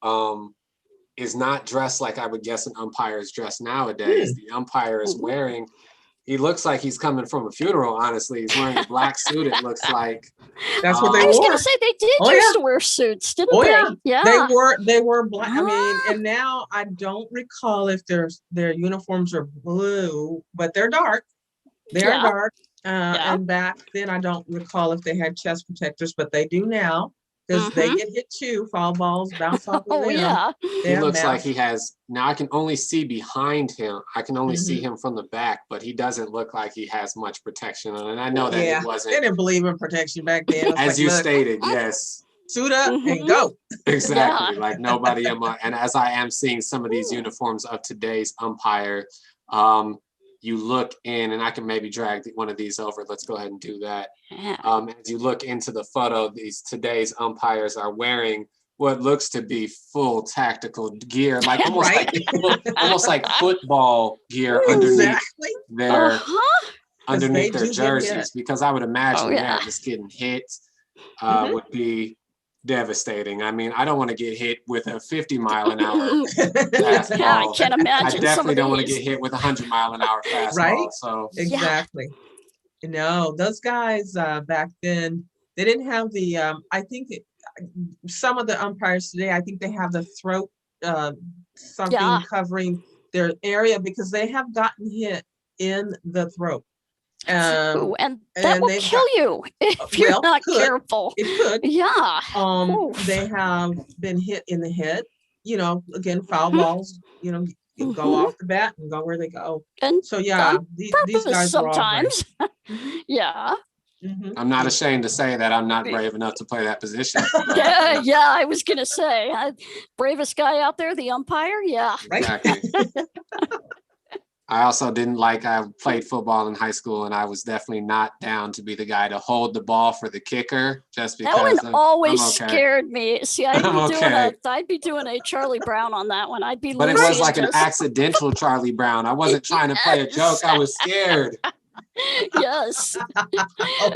is not dressed like I would guess an umpire is dressed nowadays. The umpire is wearing, he looks like he's coming from a funeral, honestly. He's wearing a black suit, it looks like. That's what they wore. I was going to say, they did used to wear suits, didn't they? Yeah. They were black. I mean, and now I don't recall if their uniforms are blue, but they're dark. They are dark. And back then, I don't recall if they had chest protectors, but they do now. Because they get hit too, foul balls bounce off of them. He looks like he has, now I can only see behind him. I can only see him from the back, but he doesn't look like he has much protection on. And I know that it wasn't. They didn't believe in protection back then. As you stated, yes. Suit up and go. Exactly, like nobody, and as I am seeing some of these uniforms of today's umpire, you look in, and I can maybe drag one of these over. Let's go ahead and do that. As you look into the photo, today's umpires are wearing what looks to be full tactical gear, like almost like football gear underneath their jerseys. Because I would imagine just getting hit would be devastating. I mean, I don't want to get hit with a 50-mile-an-hour fastball. Yeah, I can't imagine. I definitely don't want to get hit with a 100-mile-an-hour fastball. Right? So exactly. No, those guys back then, they didn't have the. I think some of the umpires today, I think they have the throat something covering their area because they have gotten hit in the throat. And that will kill you if you're not careful. It could. Yeah. They have been hit in the head. You know, again, foul balls. You know, go off the bat and go where they go. And so these guys sometimes. Yeah. I'm not ashamed to say that I'm not brave enough to play that position. Yeah, I was gonna say, bravest guy out there, the umpire. Yeah. Right. Exactly. I also I played football in high school, and I was definitely not down to be the guy to hold the ball for the kicker just because. That one always scared me. See, I'd be doing a Charlie Brown on that one. I'd be. But it was like an accidental Charlie Brown. I wasn't trying to play a joke. I was scared. Yes. Oh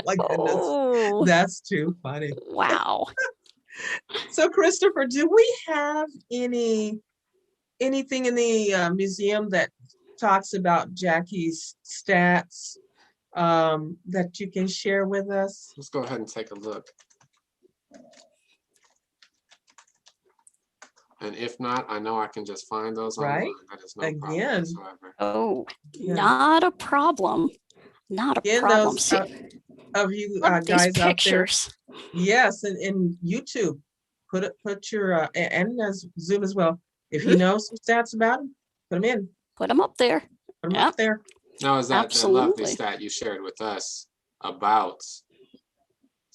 my goodness, that's too funny. Wow. So, Christopher, do we have anything in the museum that talks about Jackie's stats that you can share with us? Let's go ahead and take a look. And if not, I know I can just find those online. That is no problem whatsoever. Not a problem. Not a problem. Those, of you guys pictures. Out there, yes, and in YouTube, put your and Zoom as well. If you know some stats about them, put them in. Put them up there. Put them up there. Now, is that the lovely stat you shared with us about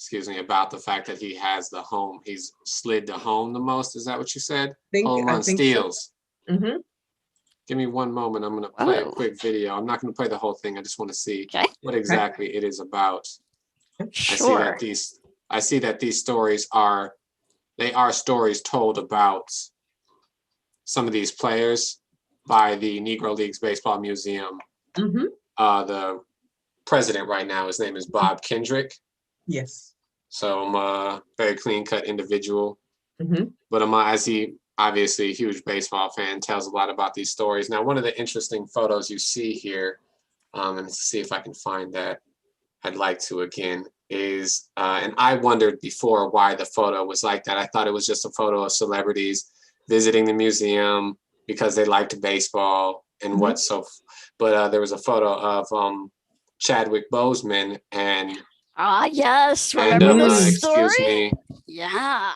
the fact that he has the home, he's slid to home the most? Is that what you said? Home run steals. So. Give me one moment. I'm going to play a quick video. I'm not going to play the whole thing. I just want to see what exactly it is about. Sure. I see that these stories are stories told about some of these players by the Negro League Baseball Museum. The president right now, his name is Bob Kendrick. Yes. So I'm a very clean-cut individual. But as he obviously a huge baseball fan, tells a lot about these stories. Now, one of the interesting photos you see here, and let's see if I can find that. I'd like to again is, and I wondered before why the photo was like that. I thought it was just a photo of celebrities visiting the museum because they liked baseball and what so. But there was a photo of Chadwick Boseman and yes, and remember this story? excuse me, Yeah.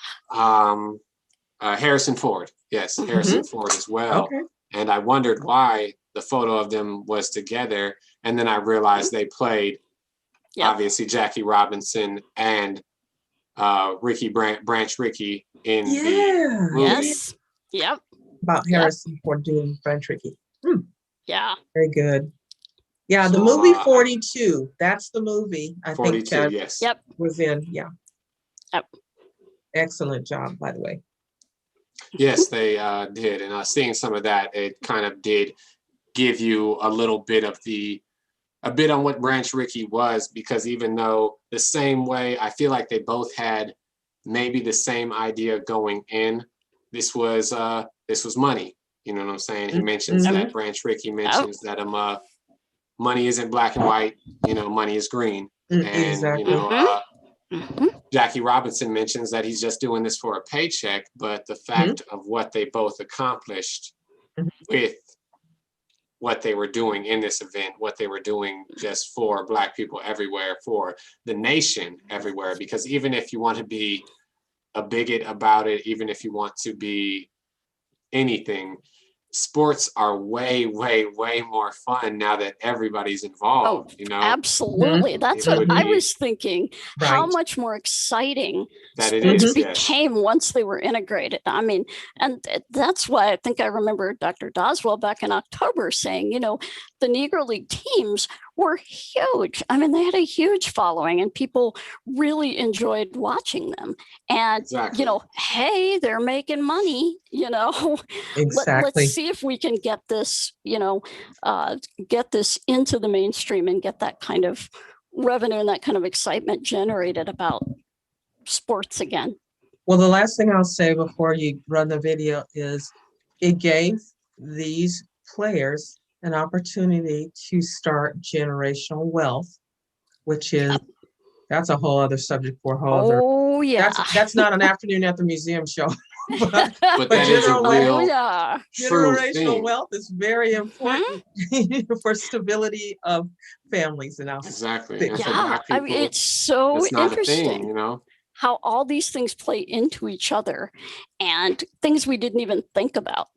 Harrison Ford. Yes, Harrison Ford as well. Okay. And I wondered why the photo of them was together, and then I realized they played. Obviously, Jackie Robinson and Ricky Branch Rickey in the movie. Yes. Yep. About Harrison Ford doing Branch Rickey. Yeah. Very good. Yeah, the movie 42. That's the movie. I 42, think Chad yes. was in. Yeah. Yep. Excellent job, by the way. Yes, they did. And seeing some of that, it kind of did give you a little bit of a bit on what Branch Rickey was, because even though the same way, I feel like they both had maybe the same idea going in. This was money. You know what I'm saying? He mentions that Branch Rickey mentions that money isn't black and white. You know, money is green. And Exactly. you know, Jackie Robinson mentions that he's just doing this for a paycheck, but the fact of what they both accomplished with what they were doing in this event, what they were doing just for Black people everywhere, for the nation everywhere. Because even if you want to be a bigot about it, even if you want to be anything, sports are way, way, way more fun now that everybody's involved. You know, absolutely. That's what I was thinking. How much more exciting that it sports is became once they were integrated. I mean, and that's why I think I remember Dr. Doswell back in October saying, you know, the Negro League teams were huge. I mean, they had a huge following and people really enjoyed watching them. And, you know, hey, they're making money, you know. Let's see if we can get this, you know, get this into the mainstream and get that kind of revenue and that kind of excitement generated about sports again. Well, the last thing I'll say before you run the video is it gave these players an opportunity to start generational wealth, which is that's a whole other subject for a whole other. That's not an afternoon at the museum show. but that is a real generational wealth is very important for stability of families in our people, I mean, it's so interesting, you know, how all these things play into each other and things we didn't even think about.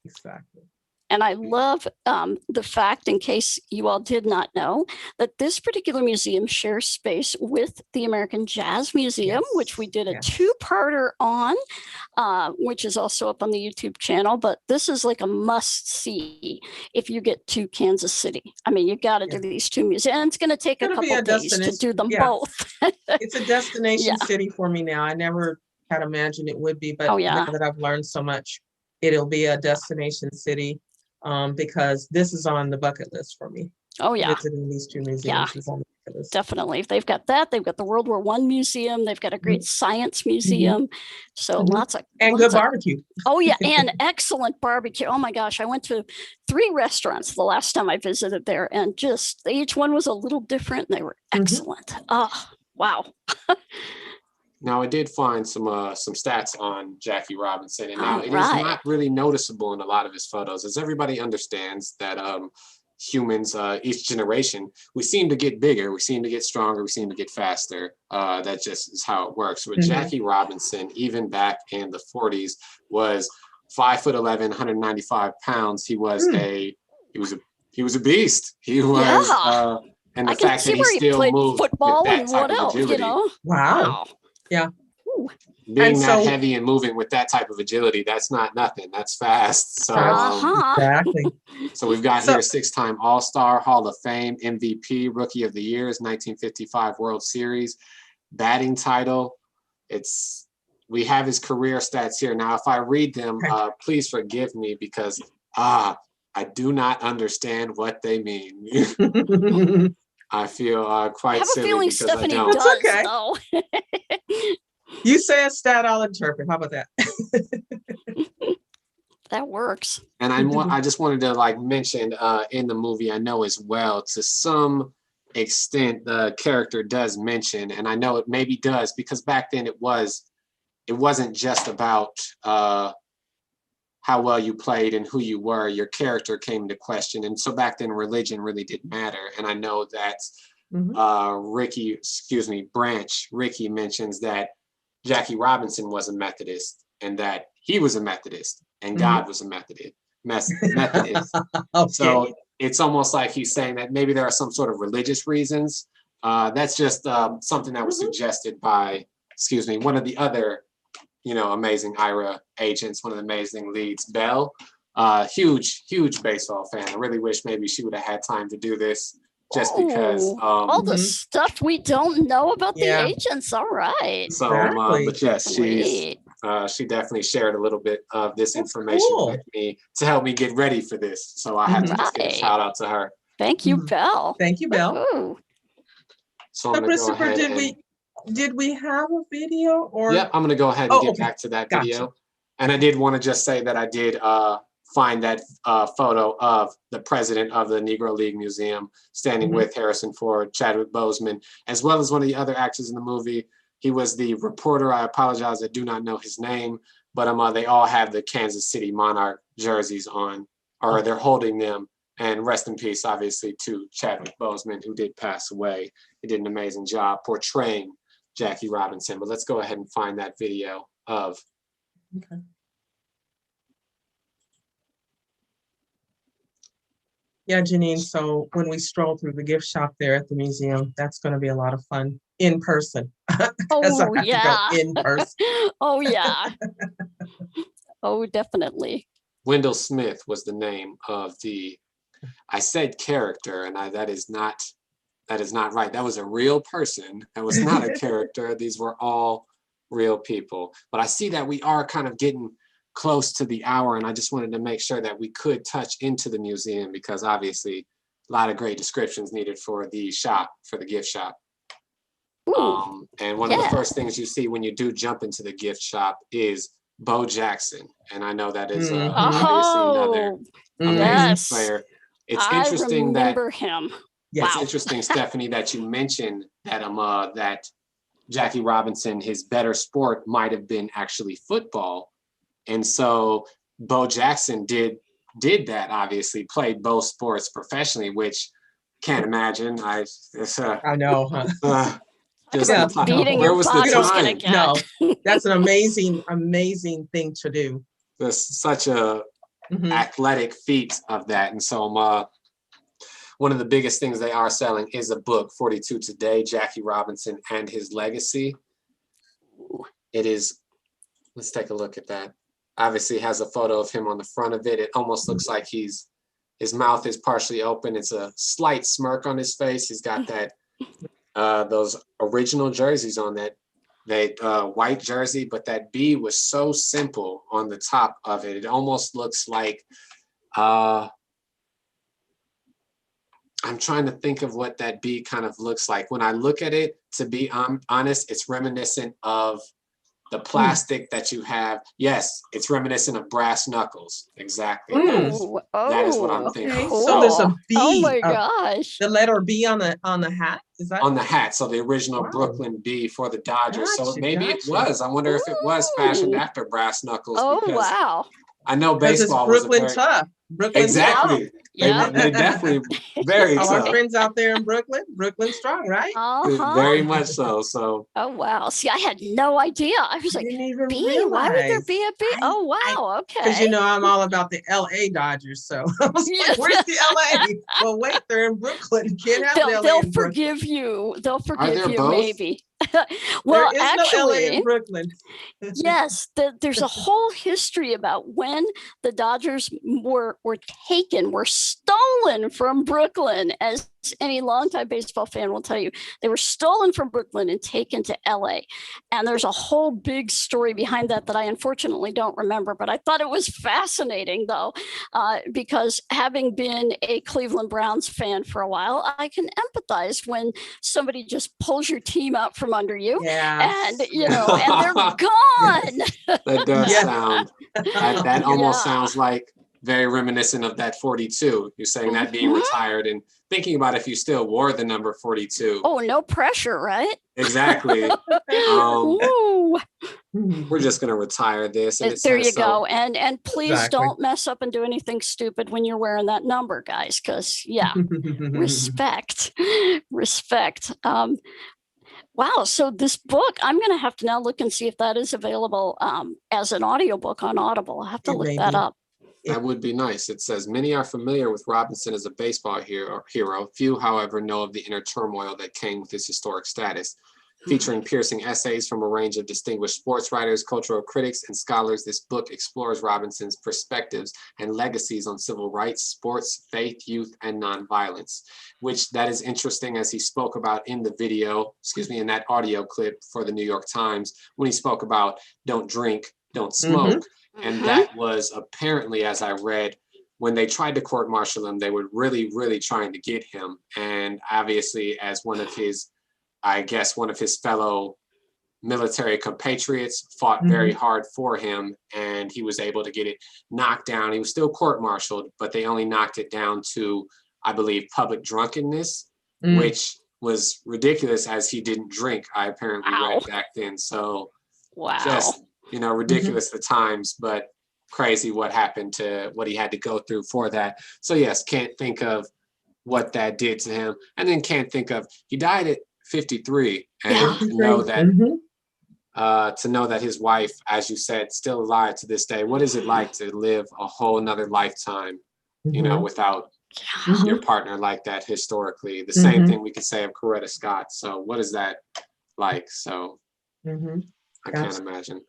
Exactly. And I love the fact, in case you all did not know, that this particular museum shares space with the American Jazz Museum, which we did a two-parter on, which is also up on the YouTube channel. But this is like a must-see if you get to Kansas City. I mean, you got to do these two museums. And it's going to take a couple days to do them both. It's a destination city for me now. I never had imagined it would be, but now that I've learned so much, it'll be a destination city. Because this is on the bucket list for me. Oh yeah, visiting these two museums is on the bucket list. Definitely. They've got that. They've got the World War I museum. They've got a great science museum. So lots of good barbecue. Oh yeah, and excellent barbecue. Oh my gosh, I went to 3 restaurants the last time I visited there, and just each one was a little different. And they were excellent. Oh wow. Now, I did find some stats on Jackie Robinson, and now it is not really noticeable in a lot of his photos, as everybody understands that humans, each generation, we seem to get bigger, we seem to get stronger, we seem to get faster. That just is how it works. But Jackie Robinson, even back in the 40s, was 5'11", 195 pounds. He was a beast. He was, and the fact that he still moved football with that and type what of else, agility. you know? Wow. Yeah. Being that heavy and moving with that type of agility, that's not nothing. That's fast. So exactly. So we've got here 6-time All-Star, Hall of Fame, MVP, Rookie of the Years, 1955 World Series, batting title. We have his career stats here. Now, if I read them, please forgive me because I do not understand what they mean. I feel quite silly because Stephanie I don't. does, though. You say a stat, I'll interpret. How about that? That works. And I just wanted to like mention in the movie, I know as well, to some extent, the character does mention, and I know it maybe does because back then it wasn't just about how well you played and who you were. Your character came into question, and so back then religion really didn't matter. And I know that Ricky mentions that Jackie Robinson was a Methodist and that he was a Methodist and God was a Methodist. Okay. So it's almost like he's saying that maybe there are some sort of religious reasons. That's just something that was suggested by, one of the other, amazing IRA agents, one of the amazing leads, Belle. Huge baseball fan. I really wish maybe she would have had time to do this just because. All the stuff we don't know about the agents. All right. So, but yes, she definitely shared a little bit of this information with me to help me get ready for this. So I had to just give a shout out to her. Thank you, Belle. Thank you, Belle. So Christopher, did we have a video or? Yep, I'm going to go ahead and get back to that video. And I did want to just say that I did find that photo of the president of the Negro League Museum standing with Harrison Ford, Chadwick Boseman, as well as one of the other actors in the movie. He was the reporter. I apologize, I do not know his name, but they all have the Kansas City Monarch jerseys on, or they're holding them. And rest in peace, obviously, to Chadwick Boseman, who did pass away. He did an amazing job portraying Jackie Robinson. But let's go ahead and find that video of. Okay. Yeah, Janine, so when we stroll through the gift shop there at the museum, that's going to be a lot of fun in person. Oh, yeah. To go in person. Oh, yeah. Oh, definitely. Wendell Smith was the name of the, I said character, and that is not right. That was a real person. That was not a character. These were all real people. But I see that we are kind of getting close to the hour, and I just wanted to make sure that we could touch into the museum because obviously a lot of great descriptions needed for the shop, for the gift shop. And one of the first things you see when you do jump into the gift shop is Bo Jackson. And I know that is obviously another amazing player. It's interesting him. It's interesting, Stephanie, that you mentioned that that Jackie Robinson, his better sport might have been actually football. And so Bo Jackson did that, obviously, played both sports professionally, which can't imagine. I know, huh? Where was the time? No, that's an amazing thing to do. There's such a athletic feat of that. And so one of the biggest things they are selling is a book, 42 Today, Jackie Robinson and His Legacy. It is, let's take a look at that. Obviously has a photo of him on the front of it. It almost looks like his mouth is partially open. It's a slight smirk on his face. He's got that those original jerseys on, that white jersey, but that B was so simple on the top of it. It almost looks like I'm trying to think of what that B kind of looks like. When I look at it, to be honest, it's reminiscent of the plastic that you have. Yes, it's reminiscent of brass knuckles. Exactly. That is what I'm thinking. Okay. So there's a B. Oh my gosh. The letter B on the hat. Is that on the hat? So the original Brooklyn B for the Dodgers. So maybe it was. I wonder if it was fashioned after brass knuckles. Oh wow. I know baseball was Brooklyn tough. Brooklyn exactly. Tough. Yeah. They definitely very all tough. Our friends out there in Brooklyn strong, right? Very much so. So. Oh wow! See, I had no idea. I was like, B? Why would there be a B? Oh wow! Okay. Because I'm all about the LA Dodgers, so I was like, where's the LA? Well, wait, they're in Brooklyn. You can't have LA. They'll forgive you. They'll forgive you, both? Maybe. Well, there is actually, no LA in Brooklyn. Yes, there's a whole history about when the Dodgers were stolen from Brooklyn as any longtime baseball fan will tell you, they were stolen from Brooklyn and taken to LA. And there's a whole big story behind that I unfortunately don't remember, but I thought it was fascinating though, because having been a Cleveland Browns fan for a while, I can empathize when somebody just pulls your team out from under you and, you know, and they're gone. That does sound, that almost sounds like very reminiscent of that 42. You're saying that being retired and thinking about if you still wore the number 42. Oh, no pressure, right? Exactly. We're just going to retire this. And there you go. And please don't mess up and do anything stupid when you're wearing that number, guys, because respect. Wow. So this book, I'm going to have to now look and see if that is available as an audiobook on Audible. I'll have to look that up. That would be nice. It says, many are familiar with Robinson as a baseball hero. Few, however, know of the inner turmoil that came with his historic status. Featuring piercing essays from a range of distinguished sports writers, cultural critics, and scholars, this book explores Robinson's perspectives and legacies on civil rights, sports, faith, youth, and nonviolence, which that is interesting as he spoke about in the video, in that audio clip for the New York Times, when he spoke about don't drink, don't smoke. And that was apparently, as I read, when they tried to court-martial him, they were really, really trying to get him. And obviously, as one of his fellow military compatriots fought very hard for him, and he was able to get it knocked down. He was still court-martialed, but they only knocked it down to, I believe, public drunkenness, which was ridiculous as he didn't drink, I apparently read back then. So just, ridiculous the times, but crazy what happened to what he had to go through for that. So yes, can't think of what that did to him. And then can't think of, he died at 53, and to know that his wife, as you said, still alive to this day. What is it like to live a whole nother lifetime, without your partner like that historically? The same thing we could say of Coretta Scott. So what is that like? So I can't imagine.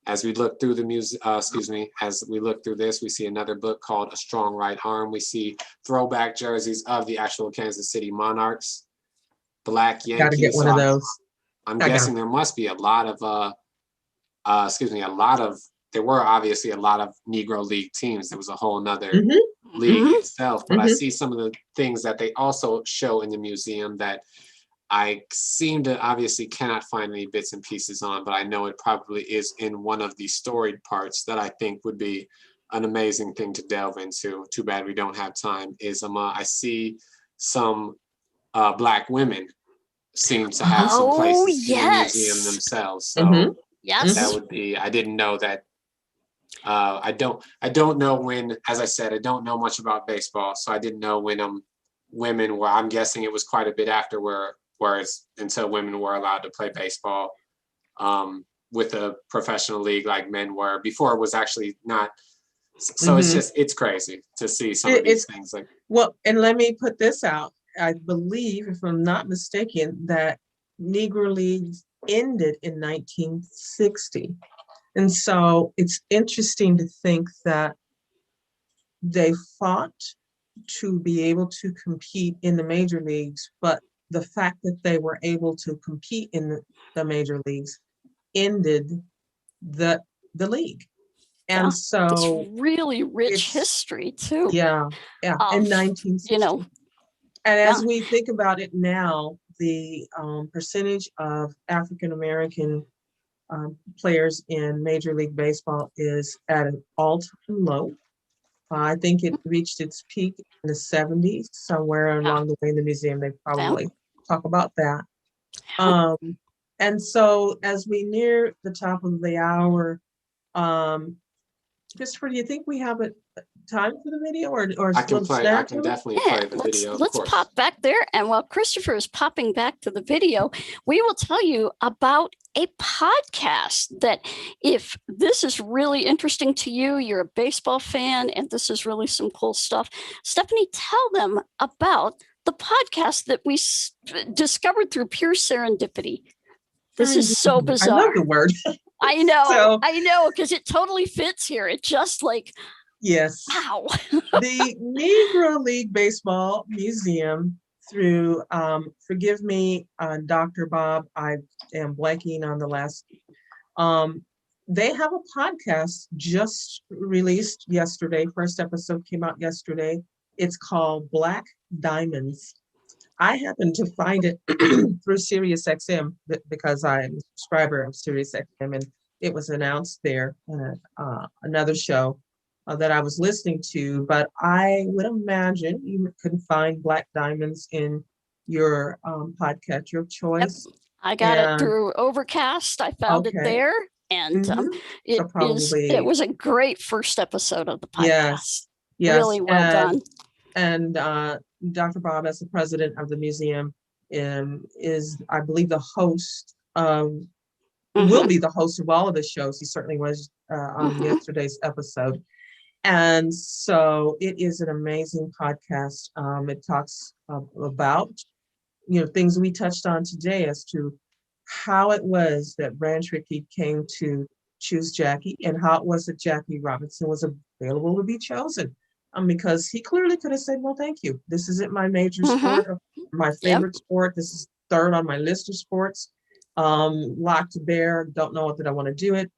As we look through as we look through this, we see another book called A Strong Right Arm. We see throwback jerseys of the actual Kansas City Monarchs. Black Yankees. Got to get one of those. I'm guessing there must be a lot of, there were obviously a lot of Negro League teams. There was a whole nother league itself, but I see some of the things that they also show in the museum that I seem to obviously cannot find any bits and pieces on, but I know it probably is in one of the storied parts that I think would be an amazing thing to delve into. Too bad we don't have time. I see some Black women seem to have some places in the museum themselves. So that would be, I didn't know that. I don't know when, as I said, I don't know much about baseball. So I didn't know when women were, I'm guessing it was quite a bit after until women were allowed to play baseball with a professional league like men were. Before it was actually not. So it's crazy to see some of these things. Well, and let me put this out. I believe, if I'm not mistaken, that Negro Leagues ended in 1960. And so it's interesting to think that they fought to be able to compete in the major leagues, but the fact that they were able to compete in the major leagues ended the league. And so it's really rich history too. Yeah. In 1960. And as we think about it now, the percentage of African-American players in Major League Baseball is at an all-time low. I think it reached its peak in the 70s, somewhere along the way in the museum. They probably talk about that. And so as we near the top of the hour, Christopher, do you think we have time for the video or I can definitely play the video. Let's pop back there. And while Christopher is popping back to the video, we will tell you about a podcast that if this is really interesting to you, you're a baseball fan, and this is really some cool stuff. Stephanie, tell them about the podcast that we discovered through pure serendipity. This is so bizarre. I love the word. I know, because it totally fits here. It just yes. Wow. The Negro League Baseball Museum through, forgive me, Dr. Bob, I am blanking on the last. They have a podcast just released yesterday. First episode came out yesterday. It's called Black Diamonds. I happened to find it through SiriusXM because I'm a subscriber of SiriusXM, and it was announced there at another show that I was listening to. But I would imagine you can find Black Diamonds in your podcast, your choice. Yep. I got it through Overcast. I found it there, and it was a great first episode of the podcast. Yes, really well done. And Dr. Bob, as the president of the museum, is, I believe, the host of, will be the host of all of the shows. He certainly was on yesterday's episode. And so it is an amazing podcast. It talks about, things we touched on today as to how it was that Branch Rickey came to choose Jackie, and how it was that Jackie Robinson was available to be chosen. Because he clearly could have said, well, thank you. This isn't my major sport, my favorite sport. This is third on my list of sports. Locked bear, don't know that I want to do it.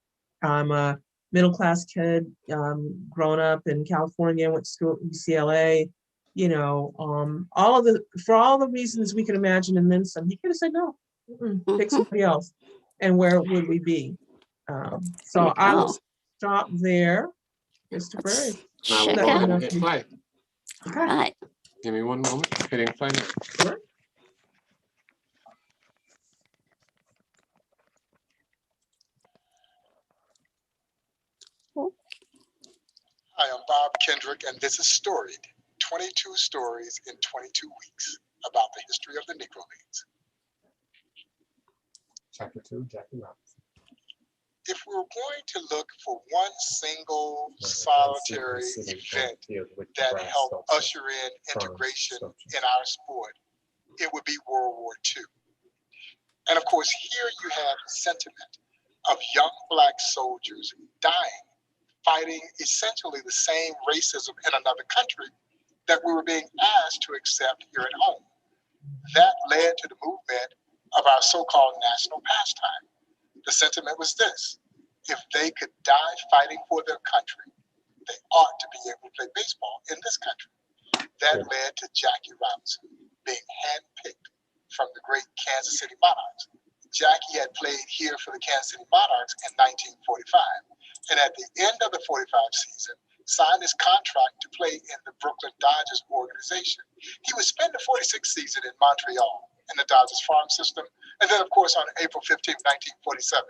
I'm a middle-class kid, grown up in California, went to school at UCLA, for all the reasons we can imagine, and then some. He could have said, no, pick somebody else. And where would we be? So I will stop there, Christopher. Now we'll go ahead and hit play. Okay. All right. Give me one moment. Hitting play now. Sure. Hi, I'm Bob Kendrick, and this is Storied, 22 stories in 22 weeks about the history of the Negro Leagues. Chapter 2, Jackie Robinson. If we were going to look for one single solitary event that helped usher in integration in our sport, it would be World War II. And of course, here you have the sentiment of young Black soldiers dying, fighting essentially the same racism in another country that we were being asked to accept here at home. That led to the movement of our so-called national pastime. The sentiment was this: if they could die fighting for their country, they ought to be able to play baseball in this country. That led to Jackie Robinson being handpicked from the great Kansas City Monarchs. Jackie had played here for the Kansas City Monarchs in 1945, and at the end of the 45 season, signed his contract to play in the Brooklyn Dodgers organization. He would spend the 46th season in Montreal in the Dodgers farm system, and then, of course, on April 15, 1947,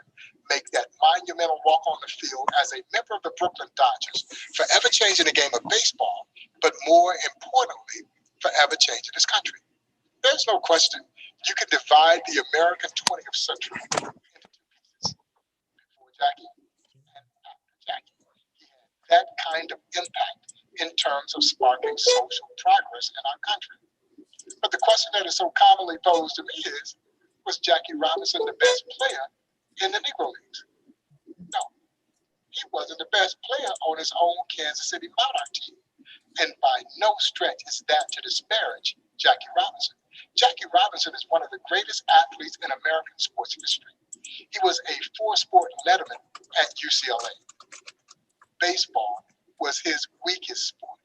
make that monumental walk on the field as a member of the Brooklyn Dodgers, forever changing the game of baseball, but more importantly, forever changing this country. There's no question you can divide the American 20th century into two pieces, before Jackie and after Jackie. He had that kind of impact in terms of sparking social progress in our country. But the question that is so commonly posed to me is, was Jackie Robinson the best player in the Negro Leagues? No, he wasn't the best player on his own Kansas City Monarch team. And by no stretch is that to disparage Jackie Robinson. Jackie Robinson is one of the greatest athletes in American sports history. He was a four-sport letterman at UCLA. Baseball was his weakest sport.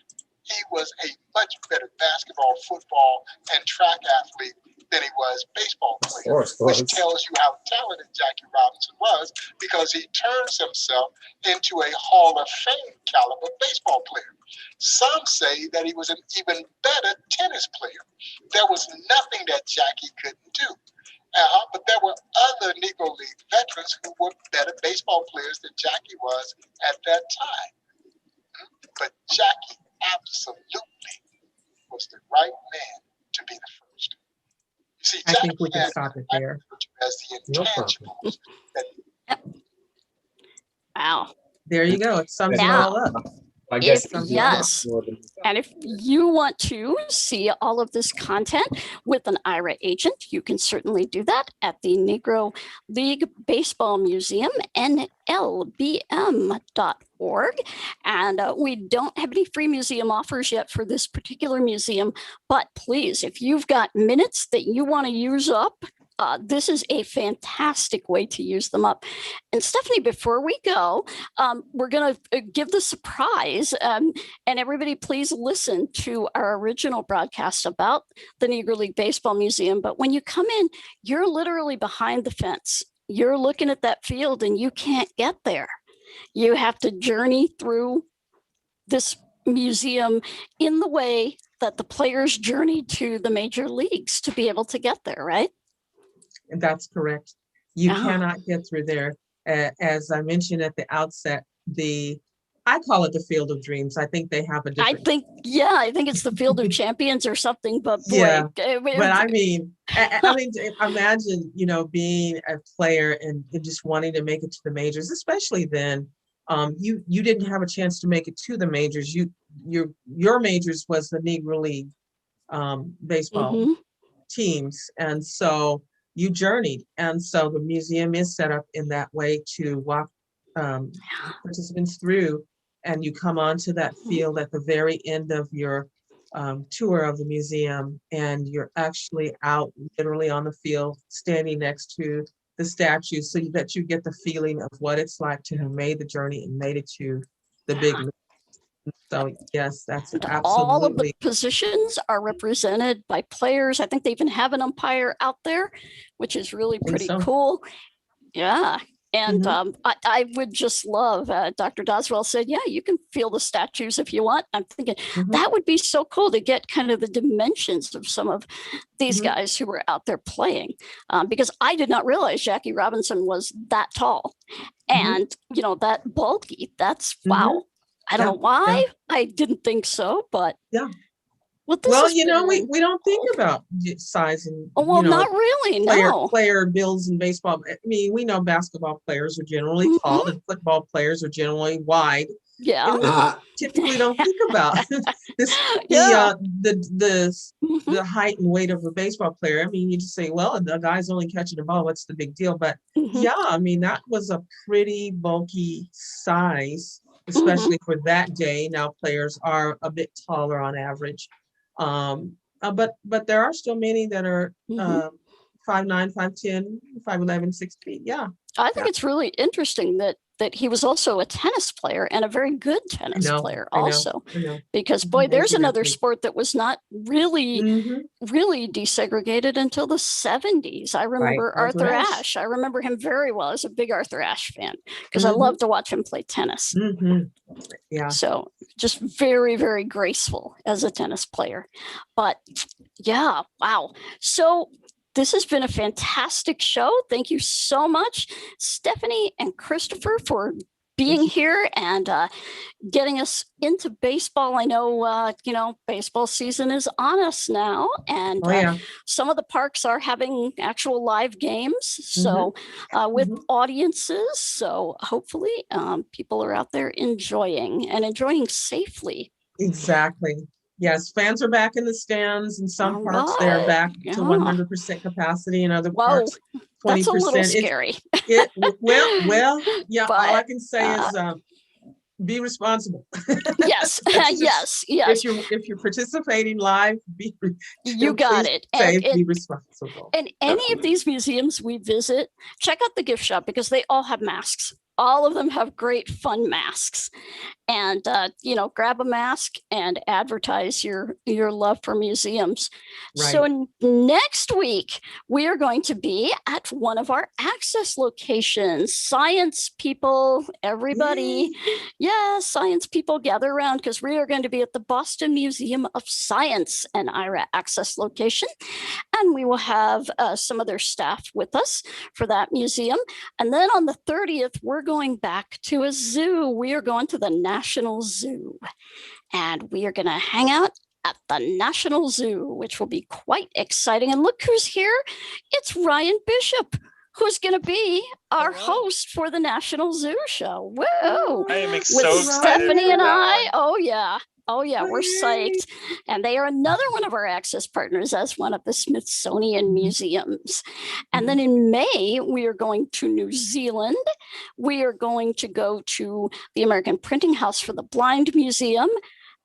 He was a much better basketball, football, and track athlete than he was baseball player, which tells you how talented Jackie Robinson was, because he turns himself into a Hall of Fame caliber baseball player. Some say that he was an even better tennis player. There was nothing that Jackie couldn't do. But there were other Negro League veterans who were better baseball players than Jackie was at that time. But Jackie absolutely was the right man to be the first. You see, I think we can stop it there. As the intangibles that Wow. There you go. It sums it all up. I guess Yes. And if you want to see all of this content with an IRA agent, you can certainly do that at the Negro League Baseball Museum, NLBM.org. And we don't have any free museum offers yet for this particular museum, but please, if you've got minutes that you want to use up, this is a fantastic way to use them up. And Stephanie, before we go, we're going to give the surprise, and everybody please listen to our original broadcast about the Negro League Baseball Museum. But when you come in, you're literally behind the fence. You're looking at that field and you can't get there. You have to journey through this museum in the way that the players journey to the major leagues to be able to get there, right? That's correct. You cannot get through there. As I mentioned at the outset, I call it the Field of Dreams. I think they have a different. I think it's the Field of Champions or something. But boy, yeah, but I mean, imagine being a player and just wanting to make it to the majors, especially then. You didn't have a chance to make it to the majors. Your majors was the Negro League baseball teams, and so you journeyed. And so the museum is set up in that way to walk participants through, and you come onto that field at the very end of your tour of the museum, and you're actually out literally on the field standing next to the statue, so that you get the feeling of what it's like to have made the journey and made it to the big league. So yes, that's absolutely. All of the positions are represented by players. I think they even have an umpire out there, which is really pretty cool. Yeah. And I would just love, Dr. Doswell said, yeah, you can feel the statues if you want. I'm thinking that would be so cool to get kind of the dimensions of some of these guys who were out there playing, because I did not realize Jackie Robinson was that tall and, that bulky. That's wow. I don't know why I didn't think so, but we don't think about size and not really. Player builds in baseball. I mean, we know basketball players are generally tall and football players are generally wide. Yeah, and we typically don't think about this. The height and weight of a baseball player. I mean, you just say, well, the guy's only catching the ball. What's the big deal? But I mean, that was a pretty bulky size, especially for that day. Now players are a bit taller on average. But there are still many that are 5'9", 5'10", 5'11", 6 feet. Yeah. I think it's really interesting that he was also a tennis player and a very good tennis player also. I know. Because boy, there's another sport that was not really desegregated until the 70s. I remember Arthur Ashe. I remember him very well. I was a big Arthur Ashe fan because I loved to watch him play tennis. Yeah. So just very, very graceful as a tennis player. But yeah, wow. So this has been a fantastic show. Thank you so much, Stephanie and Christopher, for being here and getting us into baseball. I know, baseball season is on us now, and some of the parks are having actual live games, so with audiences. So hopefully people are out there enjoying safely. Exactly. Yes, fans are back in the stands. In some parks, they're back to 100% capacity. In other parks, 20%. That's a little scary. All I can say is be responsible. Yes, yes. If you're participating live, be responsible. And any of these museums we visit, check out the gift shop because they all have masks. All of them have great fun masks, and grab a mask and advertise your love for museums. Right. So next week we are going to be at one of our access locations. Science people, everybody, science people gather around because we are going to be at the Boston Museum of Science and IRA access location, and we will have some of their staff with us for that museum. And then on the 30th, we're going back to a zoo. We are going to the National Zoo, and we are going to hang out at the National Zoo, which will be quite exciting. And look who's here. It's Ryan Bishop, who's going to be our host for the National Zoo Show. Woo! I am With so excited Stephanie for and that I. one. Oh, yeah. Oh, yeah, we're Yay. psyched. And they are another one of our access partners as one of the Smithsonian museums. And then in May, we are going to New Zealand. We are going to go to the American Printing House for the Blind Museum.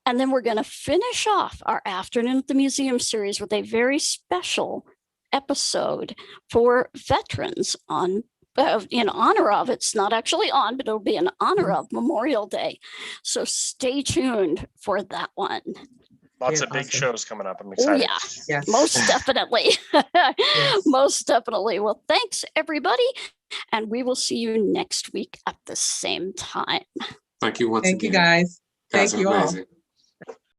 And then we're going to finish off our Afternoon at the Museum series with a very special episode for veterans on in honor of, it's not actually on, but it'll be in honor of Memorial Day. So stay tuned for that one. Lots Yeah, of big awesome. shows coming up. I'm Oh, excited. yeah, Yes. most definitely. Most definitely. Well, thanks, everybody. And we will see you next week at the same time. Thank you once Thank you, again. guys. Guys Thank are you all. amazing.